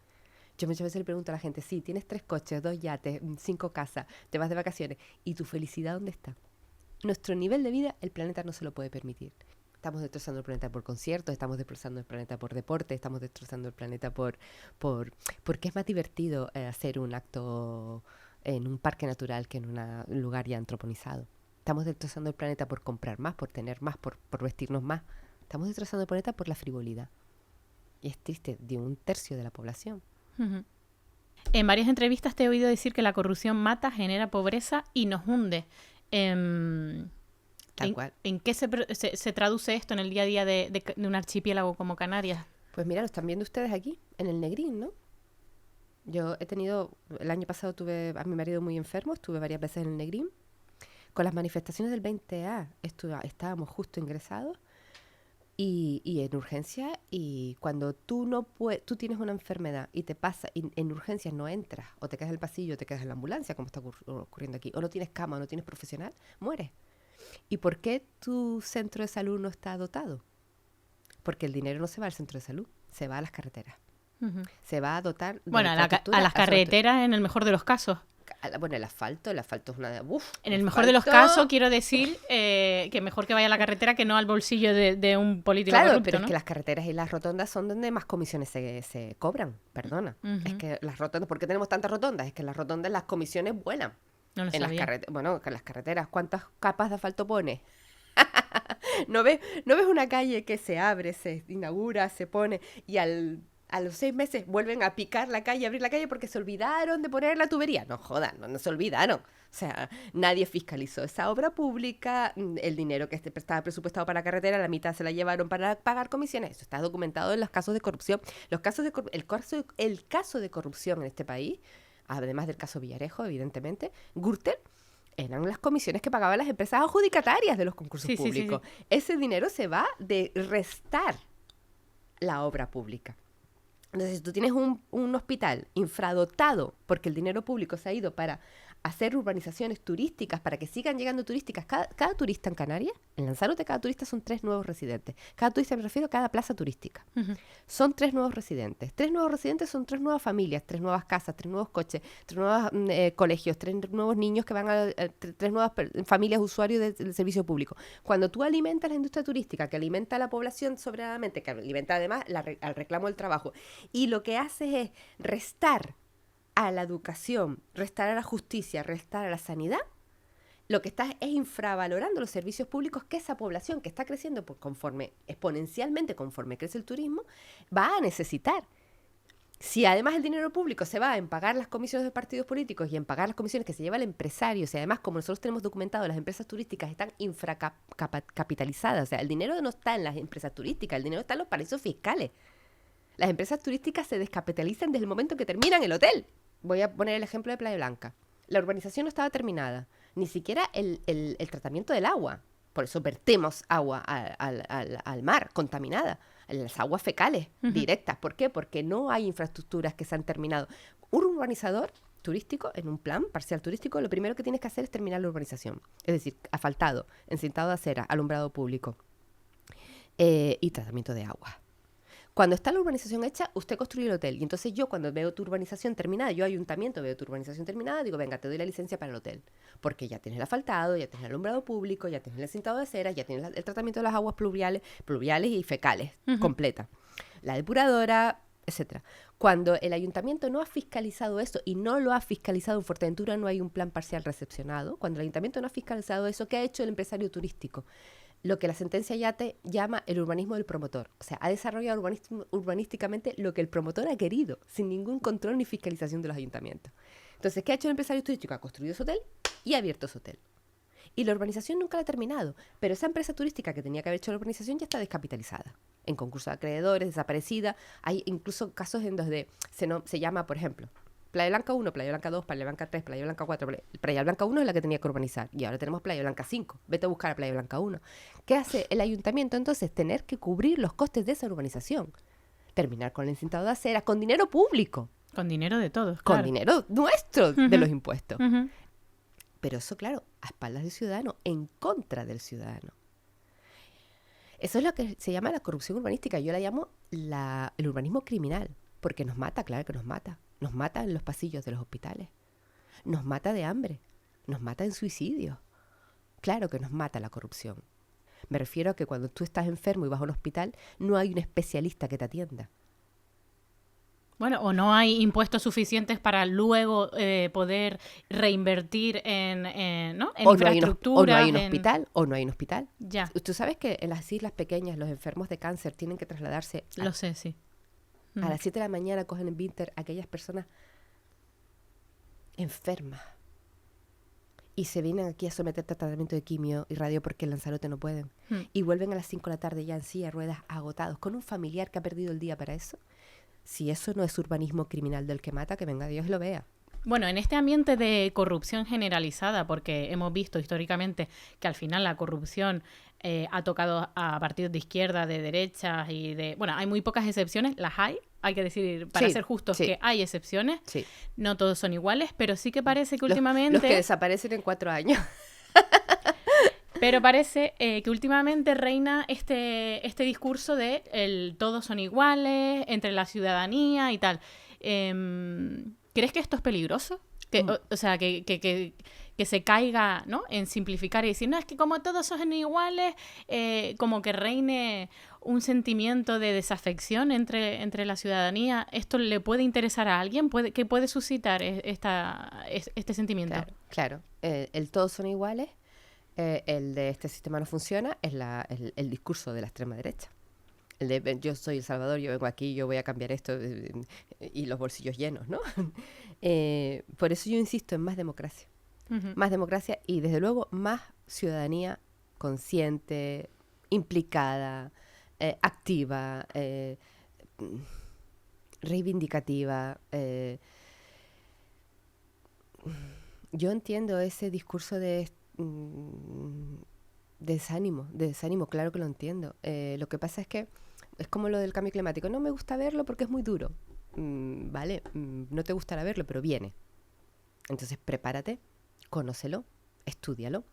Yo muchas veces le pregunto a la gente, sí, tienes 3 coches, 2 yates, 5 casas, te vas de vacaciones, ¿y tu felicidad dónde está? Nuestro nivel de vida, el planeta no se lo puede permitir. Estamos destrozando el planeta por conciertos, estamos destrozando el planeta por deporte, estamos destrozando el planeta porque es más divertido hacer un acto en un parque natural que en un lugar ya antroponizado. Estamos destrozando el planeta por comprar más, por tener más, por vestirnos más. Estamos destrozando el planeta por la frivolidad. Y es triste, de 1/3 de la población. Uh-huh. En varias entrevistas te he oído decir que la corrupción mata, genera pobreza y nos hunde. Tal cual. ¿En qué se traduce esto en el día a día de un archipiélago como Canarias? Pues mira, lo están viendo ustedes aquí, en el Negrín, ¿no? Yo el año pasado tuve a mi marido muy enfermo, estuve varias veces en el Negrín. Con las manifestaciones del 20A estábamos justo ingresados y en urgencia, y cuando tú tienes una enfermedad y te pasa, y en urgencias no entras, o te quedas en el pasillo, o te quedas en la ambulancia, como está ocurriendo aquí, o no tienes cama, o no tienes profesional, mueres. ¿Y por qué tu centro de salud no está dotado? Porque el dinero no se va al centro de salud, se va a las carreteras. Uh-huh. Se va a dotar de a las carreteras en el mejor de los casos. Bueno, el asfalto es una... en el mejor de los casos, quiero decir que mejor que vaya a la carretera que no al bolsillo de un político corrupto, pero ¿no? Es que las carreteras y las rotondas son donde más comisiones se cobran, perdona. Uh-huh. Es que las rotondas, ¿por qué tenemos tantas rotondas? Es que en las rotondas las comisiones vuelan. No lo sabía. En las carreteras, ¿cuántas capas de asfalto pone? ¿No ves una calle que se abre, se inaugura, se pone y a los 6 meses vuelven a picar la calle, abrir la calle porque se olvidaron de poner la tubería? No jodan, no se olvidaron. O sea, nadie fiscalizó esa obra pública, el dinero que estaba presupuestado para la carretera, la mitad se la llevaron para pagar comisiones. Eso está documentado en los casos de corrupción. El caso de corrupción en este país, además del caso Villarejo, evidentemente, Gürtel, eran las comisiones que pagaban las empresas adjudicatarias de los concursos públicos. Sí. Ese dinero se va de restar la obra pública. Entonces, si tú tienes un hospital infradotado porque el dinero público se ha ido para hacer urbanizaciones turísticas para que sigan llegando turísticas. Cada turista en Canarias, en Lanzarote, cada turista son 3 nuevos residentes. Cada turista, me refiero a cada plaza turística. Son 3 nuevos residentes. 3 nuevos residentes son 3 nuevas familias, 3 nuevas casas, 3 nuevos coches, 3 nuevos colegios, 3 nuevos niños que van a 3 nuevas familias usuarios del servicio público. Cuando tú alimentas la industria turística, que alimenta a la población soberanamente, que alimenta además al reclamo del trabajo, y lo que haces es restar a la educación, restar a la justicia, restar a la sanidad, lo que estás es infravalorando los servicios públicos que esa población que está creciendo exponencialmente conforme crece el turismo, va a necesitar. Si además el dinero público se va en pagar las comisiones de partidos políticos y en pagar las comisiones que se lleva el empresario, si además, como nosotros tenemos documentado, las empresas turísticas están infracapitalizadas, o sea, el dinero no está en las empresas turísticas, el dinero está en los paraísos fiscales. Las empresas turísticas se descapitalizan desde el momento que terminan el hotel. Voy a poner el ejemplo de Playa Blanca. La urbanización no estaba terminada, ni siquiera el tratamiento del agua. Por eso vertemos agua al mar, contaminada, las aguas fecales directas. ¿Por qué? Porque no hay infraestructuras que se han terminado. Un urbanizador turístico, en un plan parcial turístico, lo primero que tienes que hacer es terminar la urbanización. Es decir, asfaltado, encintado de acera, alumbrado público y tratamiento de agua. Cuando está la urbanización hecha, usted construye el hotel. Y entonces yo, cuando veo tu urbanización terminada, yo ayuntamiento veo tu urbanización terminada, digo, venga, te doy la licencia para el hotel. Porque ya tienes el asfaltado, ya tienes el alumbrado público, ya tienes el encintado de acera, ya tienes el tratamiento de las aguas pluviales y fecales, completa. La depuradora, etcétera. Cuando el ayuntamiento no ha fiscalizado eso, y no lo ha fiscalizado en Fuerteventura, no hay un plan parcial recepcionado. Cuando el ayuntamiento no ha fiscalizado eso, ¿qué ha hecho el empresario turístico? Lo que la sentencia ya te llama el urbanismo del promotor. O sea, ha desarrollado urbanísticamente lo que el promotor ha querido, sin ningún control ni fiscalización de los ayuntamientos. Entonces, ¿qué ha hecho el empresario turístico? Ha construido ese hotel y ha abierto ese hotel. Y la urbanización nunca la ha terminado, pero esa empresa turística que tenía que haber hecho la urbanización ya está descapitalizada. En concurso de acreedores, desaparecida. Hay incluso casos en donde se llama, por ejemplo, Playa Blanca 1, Playa Blanca 2, Playa Blanca 3, Playa Blanca 4. Playa Blanca 1 es la que tenía que urbanizar y ahora tenemos Playa Blanca 5. Vete a buscar a Playa Blanca 1. ¿Qué hace el ayuntamiento entonces? Tener que cubrir los costes de esa urbanización. Terminar con el encintado de acera, con dinero público. Con dinero de todos, Con claro. dinero nuestro, de los impuestos. Pero eso, claro, a espaldas del ciudadano, en contra del ciudadano. Eso es lo que se llama la corrupción urbanística. Yo la llamo el urbanismo criminal, porque nos mata, claro que nos mata. Nos mata en los pasillos de los hospitales. Nos mata de hambre. Nos mata en suicidio. Claro que nos mata la corrupción. Me refiero a que cuando tú estás enfermo y vas a un hospital, no hay un especialista que te atienda. Bueno, o no hay impuestos suficientes para luego poder reinvertir en infraestructura. O no hay un hospital, o no hay un hospital. Ya. Tú sabes que en las islas pequeñas los enfermos de cáncer tienen que trasladarse Lo sé, sí. a las 7 de la mañana, cogen en Vinter a aquellas personas enfermas y se vienen aquí a someterte a tratamiento de quimio y radio porque en Lanzarote no pueden. Y vuelven a las 5 de la tarde ya en silla de ruedas, agotados, con un familiar que ha perdido el día para eso. Si eso no es urbanismo criminal del que mata, que venga Dios y lo vea. Bueno, en este ambiente de corrupción generalizada, porque hemos visto históricamente que al final la corrupción ha tocado a partidos de izquierda, de derecha y de... Bueno, hay muy pocas excepciones, las hay que decir, para ser justos, que hay excepciones. Sí. No todos son iguales, pero sí que parece que últimamente... Los que desaparecen en 4 años. Pero parece que últimamente reina este discurso de todos son iguales, entre la ciudadanía y tal. ¿Crees que esto es peligroso? O sea, que se caiga, ¿no?, en simplificar y decir, no, es que como todos son iguales, como que reine un sentimiento de desafección entre la ciudadanía. ¿Esto le puede interesar a alguien? ¿Qué puede suscitar este sentimiento? Claro. El todos son iguales, el de este sistema no funciona, es el discurso de la extrema derecha. El de yo soy El Salvador, yo vengo aquí, yo voy a cambiar esto y los bolsillos llenos, ¿no? Por eso yo insisto en más democracia. Más democracia y desde luego más ciudadanía consciente, implicada, activa, reivindicativa. Yo entiendo ese discurso de desánimo, claro que lo entiendo. Lo que pasa es que es como lo del cambio climático. No me gusta verlo porque es muy duro. Vale, no te gustará verlo, pero viene. Entonces prepárate Conócelo, estúdialo.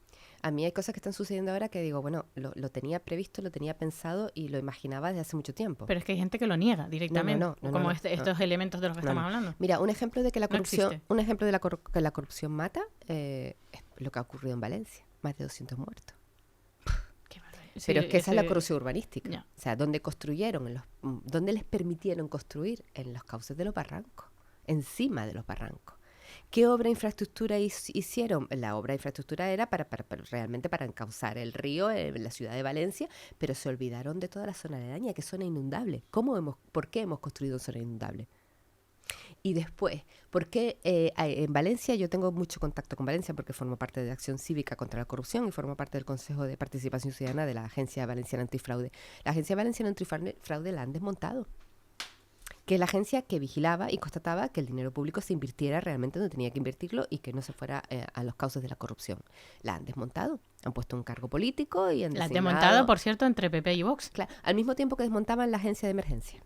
A mí hay cosas que están sucediendo ahora que digo, bueno, lo tenía previsto, lo tenía pensado y lo imaginaba desde hace mucho tiempo. Pero es que hay gente que lo niega directamente, como estos elementos de los que estamos hablando. Mira, un ejemplo de que la No corrupción, existe. un ejemplo de que la corrupción mata, es lo que ha ocurrido en Valencia, más de 200 muertos. Qué barbaridad. Sí, Pero es que esa es la ese- corrupción urbanística. Ya. O sea, donde construyeron, donde les permitieron construir en los cauces de los barrancos, encima de los barrancos. ¿Qué obra de infraestructura hicieron? La obra de infraestructura era realmente para encauzar el río en la ciudad de Valencia, pero se olvidaron de toda la zona aledaña, que es zona inundable. ¿Por qué hemos construido zona inundable? Y después, ¿por qué en Valencia? Yo tengo mucho contacto con Valencia porque formo parte de Acción Cívica contra la Corrupción y formo parte del Consejo de Participación Ciudadana de la Agencia Valenciana Antifraude. La Agencia Valenciana Antifraude la han desmontado, que es la agencia que vigilaba y constataba que el dinero público se invirtiera realmente donde tenía que invertirlo y que no se fuera a los cauces de la corrupción. La han desmontado, han puesto un cargo político y han La han designado... desmontado, por cierto, entre PP y Vox. Claro, al mismo tiempo que desmontaban la agencia de emergencia.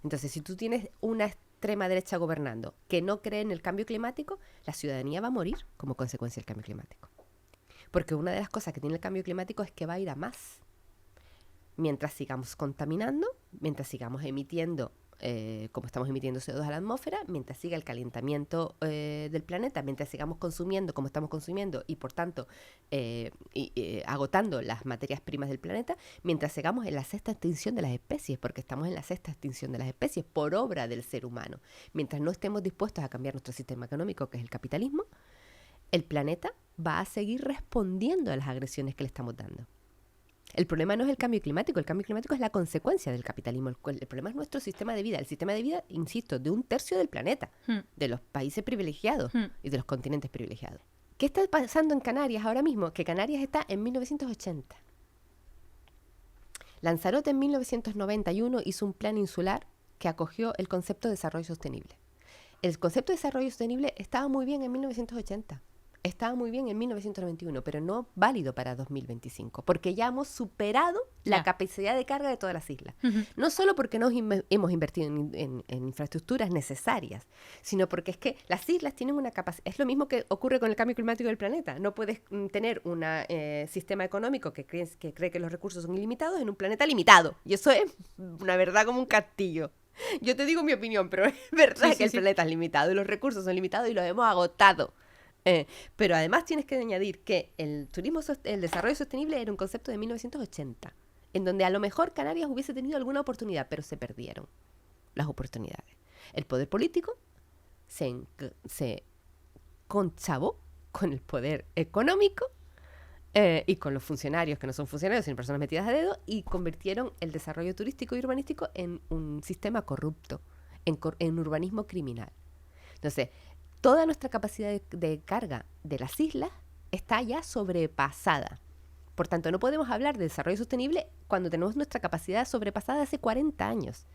Entonces, si tú tienes una extrema derecha gobernando que no cree en el cambio climático, la ciudadanía va a morir como consecuencia del cambio climático. Porque una de las cosas que tiene el cambio climático es que va a ir a más. Mientras sigamos contaminando, mientras sigamos emitiendo, como estamos emitiendo CO2 a la atmósfera, mientras siga el calentamiento del planeta, mientras sigamos consumiendo como estamos consumiendo y por tanto agotando las materias primas del planeta, mientras sigamos en la sexta extinción de las especies, porque estamos en la sexta extinción de las especies por obra del ser humano, mientras no estemos dispuestos a cambiar nuestro sistema económico, que es el capitalismo, el planeta va a seguir respondiendo a las agresiones que le estamos dando. El problema no es el cambio climático es la consecuencia del capitalismo. El problema es nuestro sistema de vida. El sistema de vida, insisto, de 1/3 del planeta, de los países privilegiados y de los continentes privilegiados. ¿Qué está pasando en Canarias ahora mismo? Que Canarias está en 1980. Lanzarote en 1991 hizo un plan insular que acogió el concepto de desarrollo sostenible. El concepto de desarrollo sostenible estaba muy bien en 1980. Estaba muy bien en 1991, pero no válido para 2025, porque ya hemos superado la capacidad de carga de todas las islas. No solo porque no hemos invertido en infraestructuras necesarias, sino porque es que las islas tienen una capacidad. Es lo mismo que ocurre con el cambio climático del planeta. No puedes tener un sistema económico que cree que los recursos son ilimitados en un planeta limitado. Y eso es una verdad como un castillo. Yo te digo mi opinión, pero es verdad que el planeta es limitado y los recursos son limitados y los hemos agotado. Pero además tienes que añadir que el desarrollo sostenible era un concepto de 1980, en donde a lo mejor Canarias hubiese tenido alguna oportunidad, pero se perdieron las oportunidades. El poder político se conchavó con el poder económico y con los funcionarios que no son funcionarios, sino personas metidas a dedo, y convirtieron el desarrollo turístico y urbanístico en un sistema corrupto, en urbanismo criminal. Entonces, toda nuestra capacidad de carga de las islas está ya sobrepasada. Por tanto, no podemos hablar de desarrollo sostenible cuando tenemos nuestra capacidad sobrepasada hace 40 años.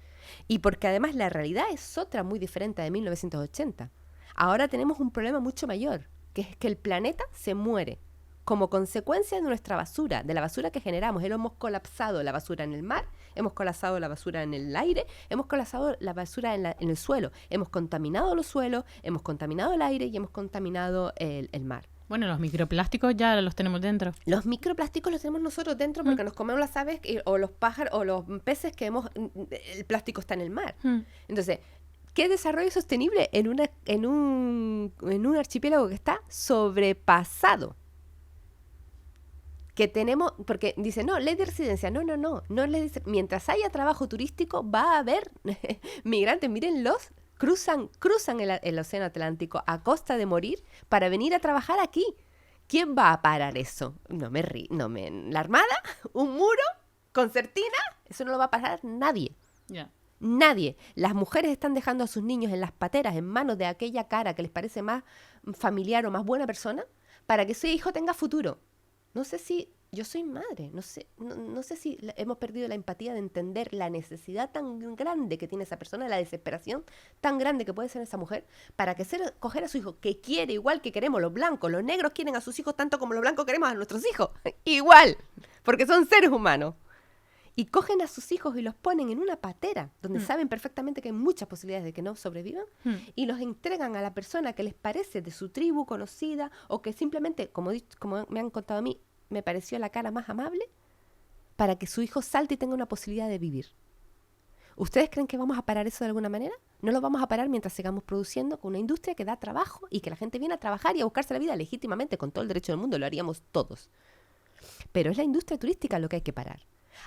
Y porque además la realidad es otra muy diferente de 1980. Ahora tenemos un problema mucho mayor, que es que el planeta se muere como consecuencia de nuestra basura, de la basura que generamos. Hemos colapsado la basura en el mar, hemos colapsado la basura en el aire, hemos colapsado la basura en el suelo. Hemos contaminado los suelos, hemos contaminado el aire y hemos contaminado el mar. Bueno, los microplásticos ya los tenemos dentro. Los microplásticos los tenemos nosotros dentro porque nos comemos las aves o los pájaros o los peces que el plástico está en el mar. Entonces, ¿qué desarrollo sostenible en un archipiélago que está sobrepasado? Que tenemos, porque dice, no, ley de residencia, no mientras haya trabajo turístico va a haber migrantes, mírenlos, cruzan el océano Atlántico a costa de morir para venir a trabajar aquí. ¿Quién va a parar eso? ¿La Armada? ¿Un muro? ¿Concertina? Eso no lo va a parar nadie. Nadie. Las mujeres están dejando a sus niños en las pateras, en manos de aquella cara que les parece más familiar o más buena persona, para que ese hijo tenga futuro. No sé si yo soy madre, no sé si hemos perdido la empatía de entender la necesidad tan grande que tiene esa persona, la desesperación tan grande que puede ser esa mujer, para coger a su hijo, que quiere igual que queremos los blancos. Los negros quieren a sus hijos tanto como los blancos queremos a nuestros hijos. Igual, porque son seres humanos. y cogen a sus hijos y los ponen en una patera donde saben perfectamente que hay muchas posibilidades de que no sobrevivan y los entregan a la persona que les parece de su tribu conocida o que simplemente, como me han contado a mí, me pareció la cara más amable para que su hijo salte y tenga una posibilidad de vivir. ¿Ustedes creen que vamos a parar eso de alguna manera? No lo vamos a parar mientras sigamos produciendo con una industria que da trabajo y que la gente viene a trabajar y a buscarse la vida legítimamente con todo el derecho del mundo, lo haríamos todos. Pero es la industria turística lo que hay que parar.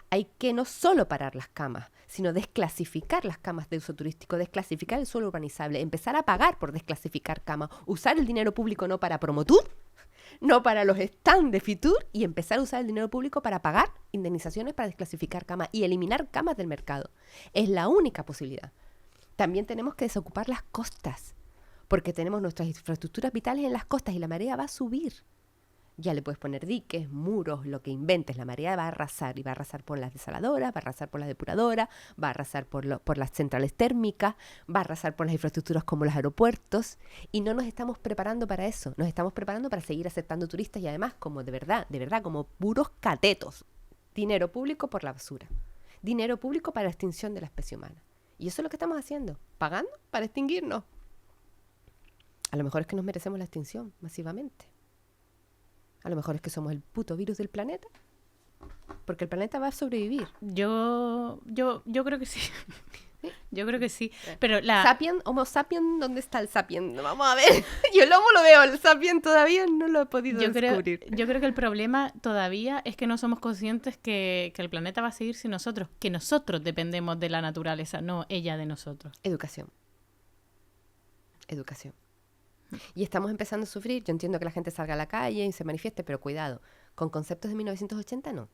Hay que no solo parar las camas, sino desclasificar las camas de uso turístico, desclasificar el suelo urbanizable, empezar a pagar por desclasificar camas, usar el dinero público no para Promotur, no para los stands de Fitur y empezar a usar el dinero público para pagar indemnizaciones para desclasificar camas y eliminar camas del mercado. Es la única posibilidad. También tenemos que desocupar las costas, porque tenemos nuestras infraestructuras vitales en las costas y la marea va a subir. Ya le puedes poner diques, muros, lo que inventes. La marea va a arrasar y va a arrasar por las desaladoras, va a arrasar por las depuradoras, va a arrasar por las centrales térmicas, va a arrasar por las infraestructuras como los aeropuertos y no nos estamos preparando para eso. Nos estamos preparando para seguir aceptando turistas y además como de verdad, como puros catetos. Dinero público por la basura. Dinero público para la extinción de la especie humana. Y eso es lo que estamos haciendo, pagando para extinguirnos. A lo mejor es que nos merecemos la extinción masivamente. A lo mejor es que somos el puto virus del planeta. Porque el planeta va a sobrevivir. Yo creo que sí. Yo creo que sí. Pero Homo sapien, ¿dónde está el sapien? Vamos a ver. Yo el homo lo veo, el sapien todavía no lo he podido descubrir. Yo creo que el problema todavía es que no somos conscientes que el planeta va a seguir sin nosotros. Que nosotros dependemos de la naturaleza, no ella de nosotros. Educación. Y estamos empezando a sufrir. Yo entiendo que la gente salga a la calle y se manifieste, pero cuidado, con conceptos de 1980 no.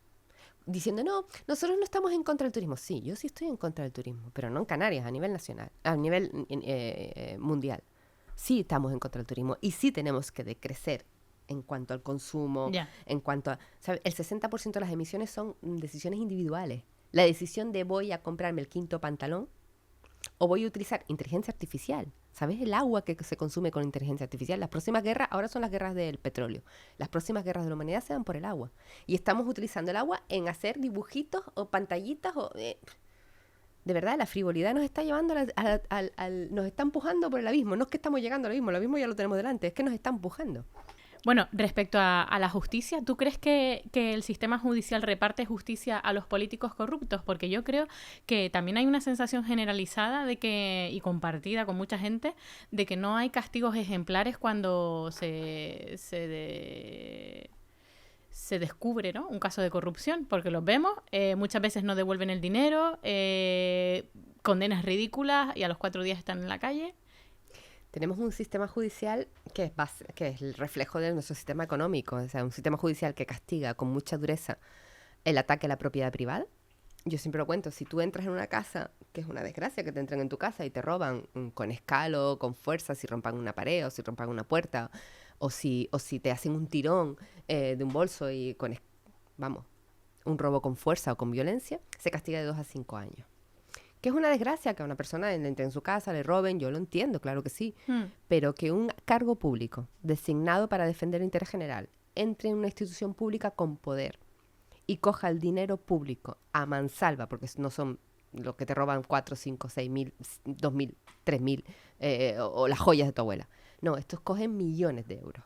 Diciendo, no, nosotros no estamos en contra del turismo. Sí, yo sí estoy en contra del turismo, pero no en Canarias, a nivel nacional, a nivel mundial. Sí estamos en contra del turismo y sí tenemos que decrecer en cuanto al consumo, en cuanto a... ¿sabes? El 60% de las emisiones son decisiones individuales. La decisión de voy a comprarme el quinto pantalón o voy a utilizar inteligencia artificial. ¿Sabes el agua que se consume con inteligencia artificial? Las próximas guerras, ahora son las guerras del petróleo. Las próximas guerras de la humanidad se dan por el agua. Y estamos utilizando el agua en hacer dibujitos o pantallitas. De verdad, la frivolidad nos está llevando, nos está empujando por el abismo. No es que estamos llegando al abismo ya lo tenemos delante, es que nos está empujando. Bueno, respecto a la justicia, ¿tú crees que el sistema judicial reparte justicia a los políticos corruptos? Porque yo creo que también hay una sensación generalizada de que, y compartida con mucha gente, de que no hay castigos ejemplares cuando se descubre, ¿no?, un caso de corrupción, porque los vemos, muchas veces no devuelven el dinero, condenas ridículas y a los 4 días están en la calle. Tenemos un sistema judicial que es el reflejo de nuestro sistema económico, o sea, un sistema judicial que castiga con mucha dureza el ataque a la propiedad privada. Yo siempre lo cuento, si tú entras en una casa, que es una desgracia que te entren en tu casa y te roban con escalo, con fuerza, si rompan una pared o si rompan una puerta, o si te hacen un tirón de un bolso y un robo con fuerza o con violencia, se castiga de 2 a 5 años. Que es una desgracia que a una persona entre en su casa, le roben, yo lo entiendo, claro que sí, pero que un cargo público designado para defender el interés general entre en una institución pública con poder y coja el dinero público a mansalva, porque no son los que te roban 4, 5, 6 mil, 2 mil, 3 mil o las joyas de tu abuela. No, estos cogen millones de euros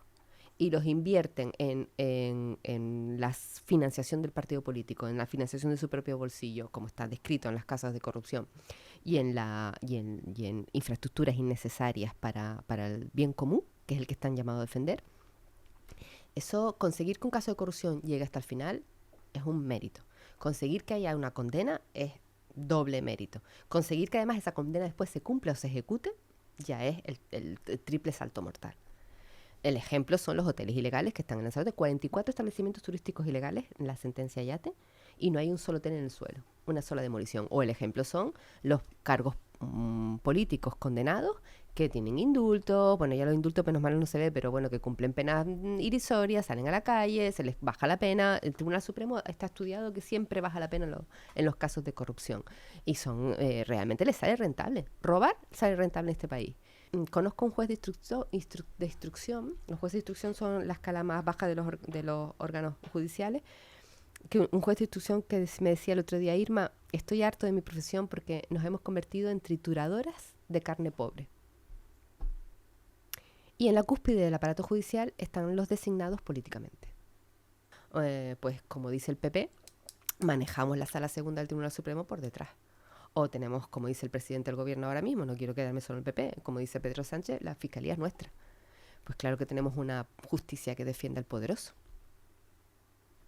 y los invierten en la financiación del partido político, en la financiación de su propio bolsillo, como está descrito en las casas de corrupción, y en infraestructuras innecesarias para el bien común, que es el que están llamados a defender. Eso, conseguir que un caso de corrupción llegue hasta el final es un mérito. Conseguir que haya una condena es doble mérito. Conseguir que además esa condena después se cumpla o se ejecute ya es el triple salto mortal. El ejemplo son los hoteles ilegales que están en Lanzarote, 44 establecimientos turísticos ilegales en la sentencia Yate y no hay un solo hotel en el suelo, una sola demolición. O el ejemplo son los cargos políticos condenados que tienen indultos, bueno, ya los indultos menos mal no se ve, pero bueno, que cumplen penas irrisorias, salen a la calle, se les baja la pena. El Tribunal Supremo está estudiado que siempre baja la pena en los casos de corrupción y son realmente les sale rentable. Robar sale rentable en este país. Conozco un juez de instrucción. Los jueces de instrucción son la escala más baja de los órganos judiciales, que un juez de instrucción que me decía el otro día, Irma, estoy harto de mi profesión porque nos hemos convertido en trituradoras de carne pobre. Y en la cúspide del aparato judicial están los designados políticamente. Pues como dice el PP, manejamos la sala segunda del Tribunal Supremo por detrás. O tenemos, como dice el presidente del gobierno ahora mismo, no quiero quedarme solo en el PP, como dice Pedro Sánchez, la fiscalía es nuestra. Pues claro que tenemos una justicia que defiende al poderoso.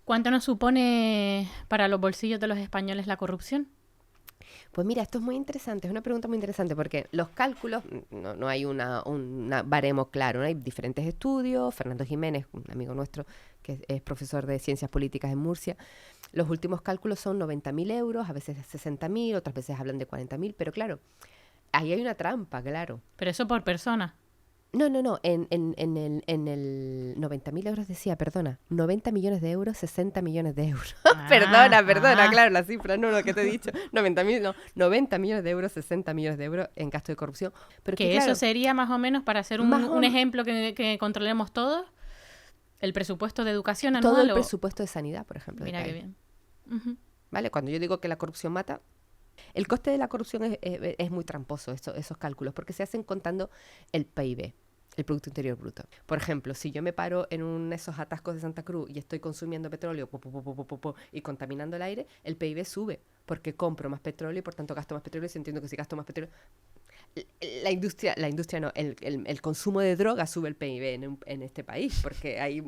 ¿Cuánto nos supone para los bolsillos de los españoles la corrupción? Pues mira, esto es muy interesante, es una pregunta muy interesante porque los cálculos, no hay una baremo claro, ¿no? Hay diferentes estudios. Fernando Jiménez, un amigo nuestro que es profesor de Ciencias Políticas en Murcia, los últimos cálculos son 90.000 euros, a veces 60.000, otras veces hablan de 40.000, pero claro, ahí hay una trampa, claro. Pero eso por persona. No, en el 90.000 euros decía, 90 millones de euros, 60 millones de euros. Perdona, claro, la cifra, no, lo que te he dicho. 90 millones de euros, 60 millones de euros en gasto de corrupción. Pero que claro, eso sería más o menos, para hacer un ejemplo que controlemos todos, el presupuesto de educación anual. Todo el presupuesto de sanidad, por ejemplo. Mira qué bien. Uh-huh. ¿Vale? Cuando yo digo que la corrupción mata, el coste de la corrupción es muy tramposo, esos cálculos, porque se hacen contando el PIB, el Producto Interior Bruto. Por ejemplo, si yo me paro en esos atascos de Santa Cruz y estoy consumiendo petróleo y contaminando el aire, el PIB sube, porque compro más petróleo y por tanto gasto más petróleo, y entiendo que si gasto más petróleo... La industria no, el consumo de droga sube el PIB en este país, porque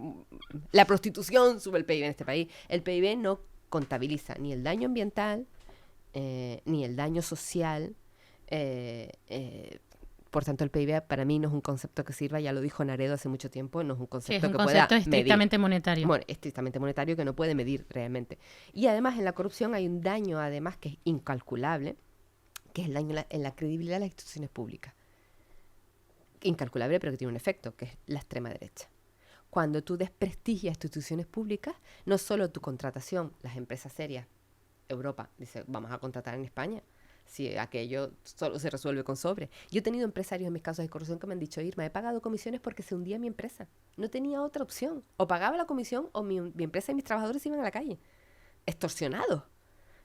la prostitución sube el PIB en este país. El PIB no contabiliza ni el daño ambiental, ni el daño social. Por tanto, el PIB para mí no es un concepto que sirva, ya lo dijo Naredo hace mucho tiempo, no es un concepto que pueda medir. Es un concepto estrictamente monetario. Bueno, estrictamente monetario que no puede medir realmente. Y además en la corrupción hay un daño además que es incalculable, que es el daño en la credibilidad de las instituciones públicas. Incalculable, pero que tiene un efecto, que es la extrema derecha. Cuando tú desprestigias instituciones públicas, no solo tu contratación, las empresas serias, Europa dice, vamos a contratar en España, si aquello solo se resuelve con sobre. Yo he tenido empresarios en mis casos de corrupción que me han dicho, Irma, he pagado comisiones porque se hundía mi empresa. No tenía otra opción. O pagaba la comisión o mi empresa y mis trabajadores iban a la calle. Extorsionados.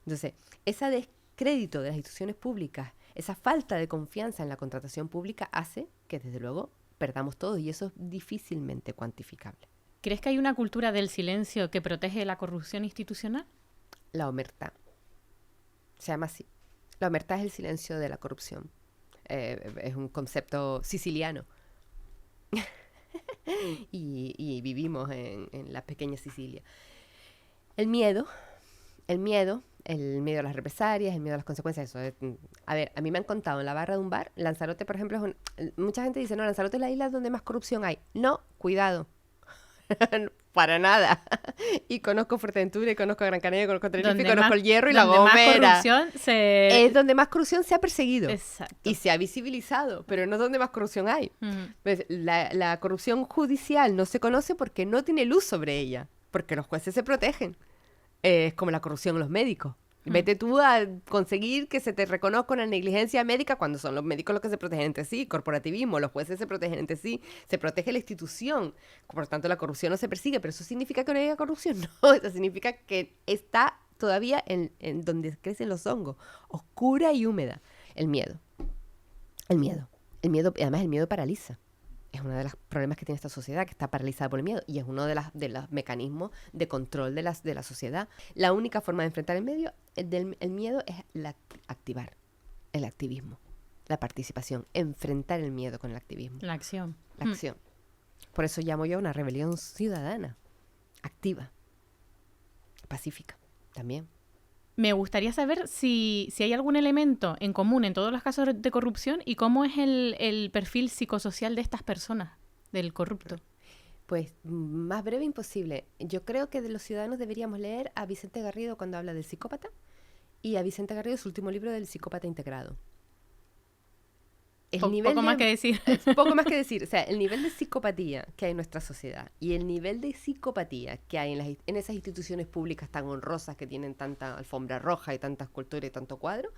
Entonces, ese descrédito de las instituciones públicas, esa falta de confianza en la contratación pública hace que, desde luego, perdamos todo, y eso es difícilmente cuantificable. ¿Crees que hay una cultura del silencio que protege la corrupción institucional? La omertá. Se llama así. La omertá es el silencio de la corrupción. Es un concepto siciliano. y vivimos en la pequeña Sicilia. El miedo a las represalias, el miedo a las consecuencias. Eso es, a ver, a mí me han contado en la barra de un bar, Lanzarote, por ejemplo, mucha gente dice, no, Lanzarote es la isla donde más corrupción hay. No, cuidado. Para nada. Y conozco Fuerteventura, y conozco Gran Canaria, conozco Tenerife, conozco el Hierro y La Gomera. Es donde más corrupción se ha perseguido. Exacto. Y se ha visibilizado, pero no es donde más corrupción hay. Pues, la corrupción judicial no se conoce porque no tiene luz sobre ella, porque los jueces se protegen. Es como la corrupción en los médicos. Vete tú a conseguir que se te reconozca una negligencia médica cuando son los médicos los que se protegen entre sí, corporativismo, los jueces se protegen entre sí, se protege la institución. Por lo tanto, la corrupción no se persigue, pero ¿eso significa que no haya corrupción? No, eso significa que está todavía en donde crecen los hongos, oscura y húmeda. El miedo, además el miedo paraliza. Es uno de los problemas que tiene esta sociedad, que está paralizada por el miedo, y es uno de los mecanismos de control de la sociedad. La única forma de enfrentar el miedo es activar el activismo, la participación, enfrentar el miedo con el activismo. La acción. La acción. Por eso llamo yo a una rebelión ciudadana, activa, pacífica, también. Me gustaría saber si hay algún elemento en común en todos los casos de corrupción y cómo es el perfil psicosocial de estas personas, del corrupto. Pues más breve imposible. Yo creo que de los ciudadanos deberíamos leer a Vicente Garrido cuando habla del psicópata, y a Vicente Garrido su último libro del psicópata integrado. Poco más que decir. Poco más que decir. O sea, el nivel de psicopatía que hay en nuestra sociedad y el nivel de psicopatía que hay en esas instituciones públicas tan honrosas que tienen tanta alfombra roja y tanta escultura y tanto cuadro.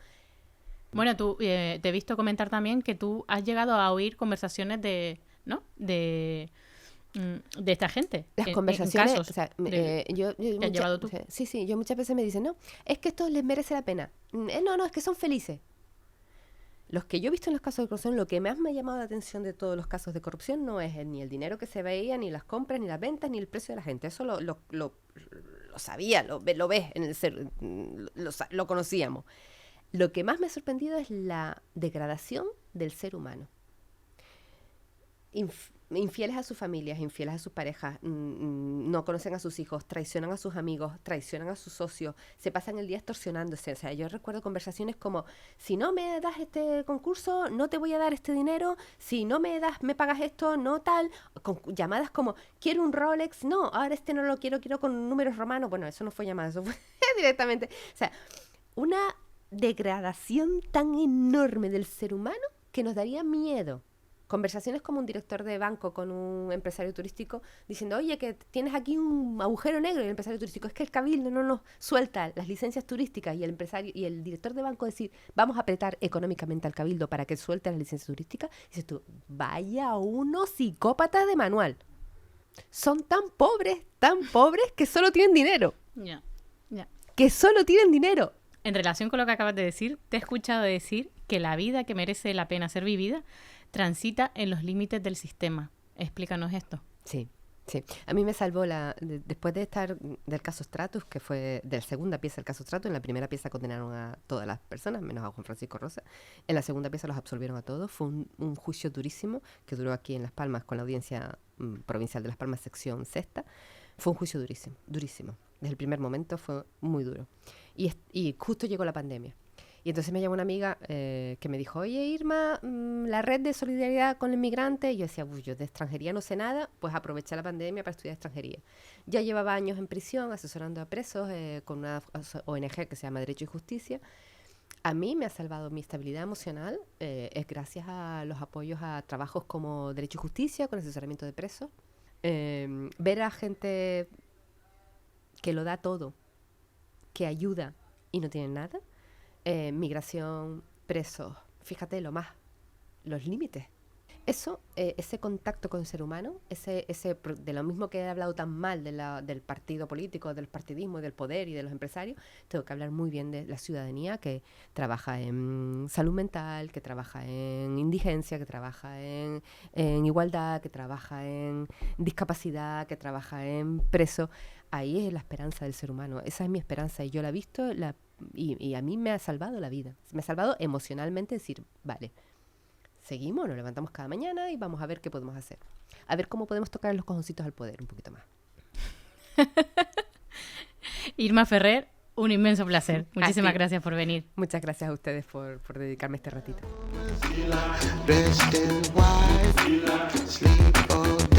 Bueno, tú te he visto comentar también que tú has llegado a oír conversaciones de de esta gente. Las en conversaciones, casos o sea, que has llevado tú. Sí, yo muchas veces me dicen, no, es que esto les merece la pena. No, es que son felices. Los que yo he visto en los casos de corrupción, lo que más me ha llamado la atención de todos los casos de corrupción no es ni el dinero que se veía, ni las compras, ni las ventas, ni el precio de la gente. Eso lo sabía, lo ves en el ser, lo conocíamos. Lo que más me ha sorprendido es la degradación del ser humano. Infieles a sus familias, infieles a sus parejas, no conocen a sus hijos, traicionan a sus amigos, traicionan a sus socios, se pasan el día extorsionándose. O sea, yo recuerdo conversaciones como, si no me das este concurso, no te voy a dar este dinero, si no me pagas esto, no tal, con llamadas como, quiero un Rolex, no, ahora este no lo quiero con números romanos. Bueno, eso no fue llamada, eso fue directamente. O sea, una degradación tan enorme del ser humano que nos daría miedo. Conversaciones como un director de banco con un empresario turístico diciendo, oye, que tienes aquí un agujero negro. Y el empresario turístico, es que el cabildo no nos suelta las licencias turísticas. Y el empresario y el director de banco decir, vamos a apretar económicamente al cabildo para que suelte las licencias turísticas. Y dices tú, vaya unos psicópatas de manual. Son tan pobres que solo tienen dinero. Ya. Que solo tienen dinero. En relación con lo que acabas de decir, te he escuchado decir que la vida que merece la pena ser vivida transita en los límites del sistema. Explícanos esto. Sí. A mí me salvó después de estar del caso Stratus, que fue de la segunda pieza del caso Stratus. En la primera pieza condenaron a todas las personas, menos a Juan Francisco Rosa. En la segunda pieza los absolvieron a todos. Fue un juicio durísimo que duró aquí en Las Palmas con la Audiencia Provincial de Las Palmas, sección sexta. Fue un juicio durísimo. Desde el primer momento fue muy duro. Y justo llegó la pandemia. Y entonces me llamó una amiga que me dijo, oye, Irma, la red de solidaridad con el inmigrante. Y yo decía, yo de extranjería no sé nada, pues aproveché la pandemia para estudiar extranjería. Ya llevaba años en prisión asesorando a presos con una ONG que se llama Derecho y Justicia. A mí me ha salvado mi estabilidad emocional, es gracias a los apoyos a trabajos como Derecho y Justicia, con asesoramiento de presos. Ver a gente que lo da todo, que ayuda y no tiene nada. Migración, presos, fíjate los límites. Eso, ese contacto con el ser humano, de lo mismo que he hablado tan mal del partido político, del partidismo, del poder y de los empresarios, tengo que hablar muy bien de la ciudadanía que trabaja en salud mental, que trabaja en indigencia, que trabaja en igualdad, que trabaja en discapacidad, que trabaja en preso. Ahí es la esperanza del ser humano. Esa es mi esperanza y yo la he visto y a mí me ha salvado la vida. Me ha salvado emocionalmente decir, vale, seguimos, nos levantamos cada mañana y vamos a ver qué podemos hacer. A ver cómo podemos tocar los cojoncitos al poder un poquito más. Irma Ferrer, un inmenso placer. Muchísimas gracias por venir. Muchas gracias a ustedes por dedicarme este ratito. Dressed in white, sleep all day.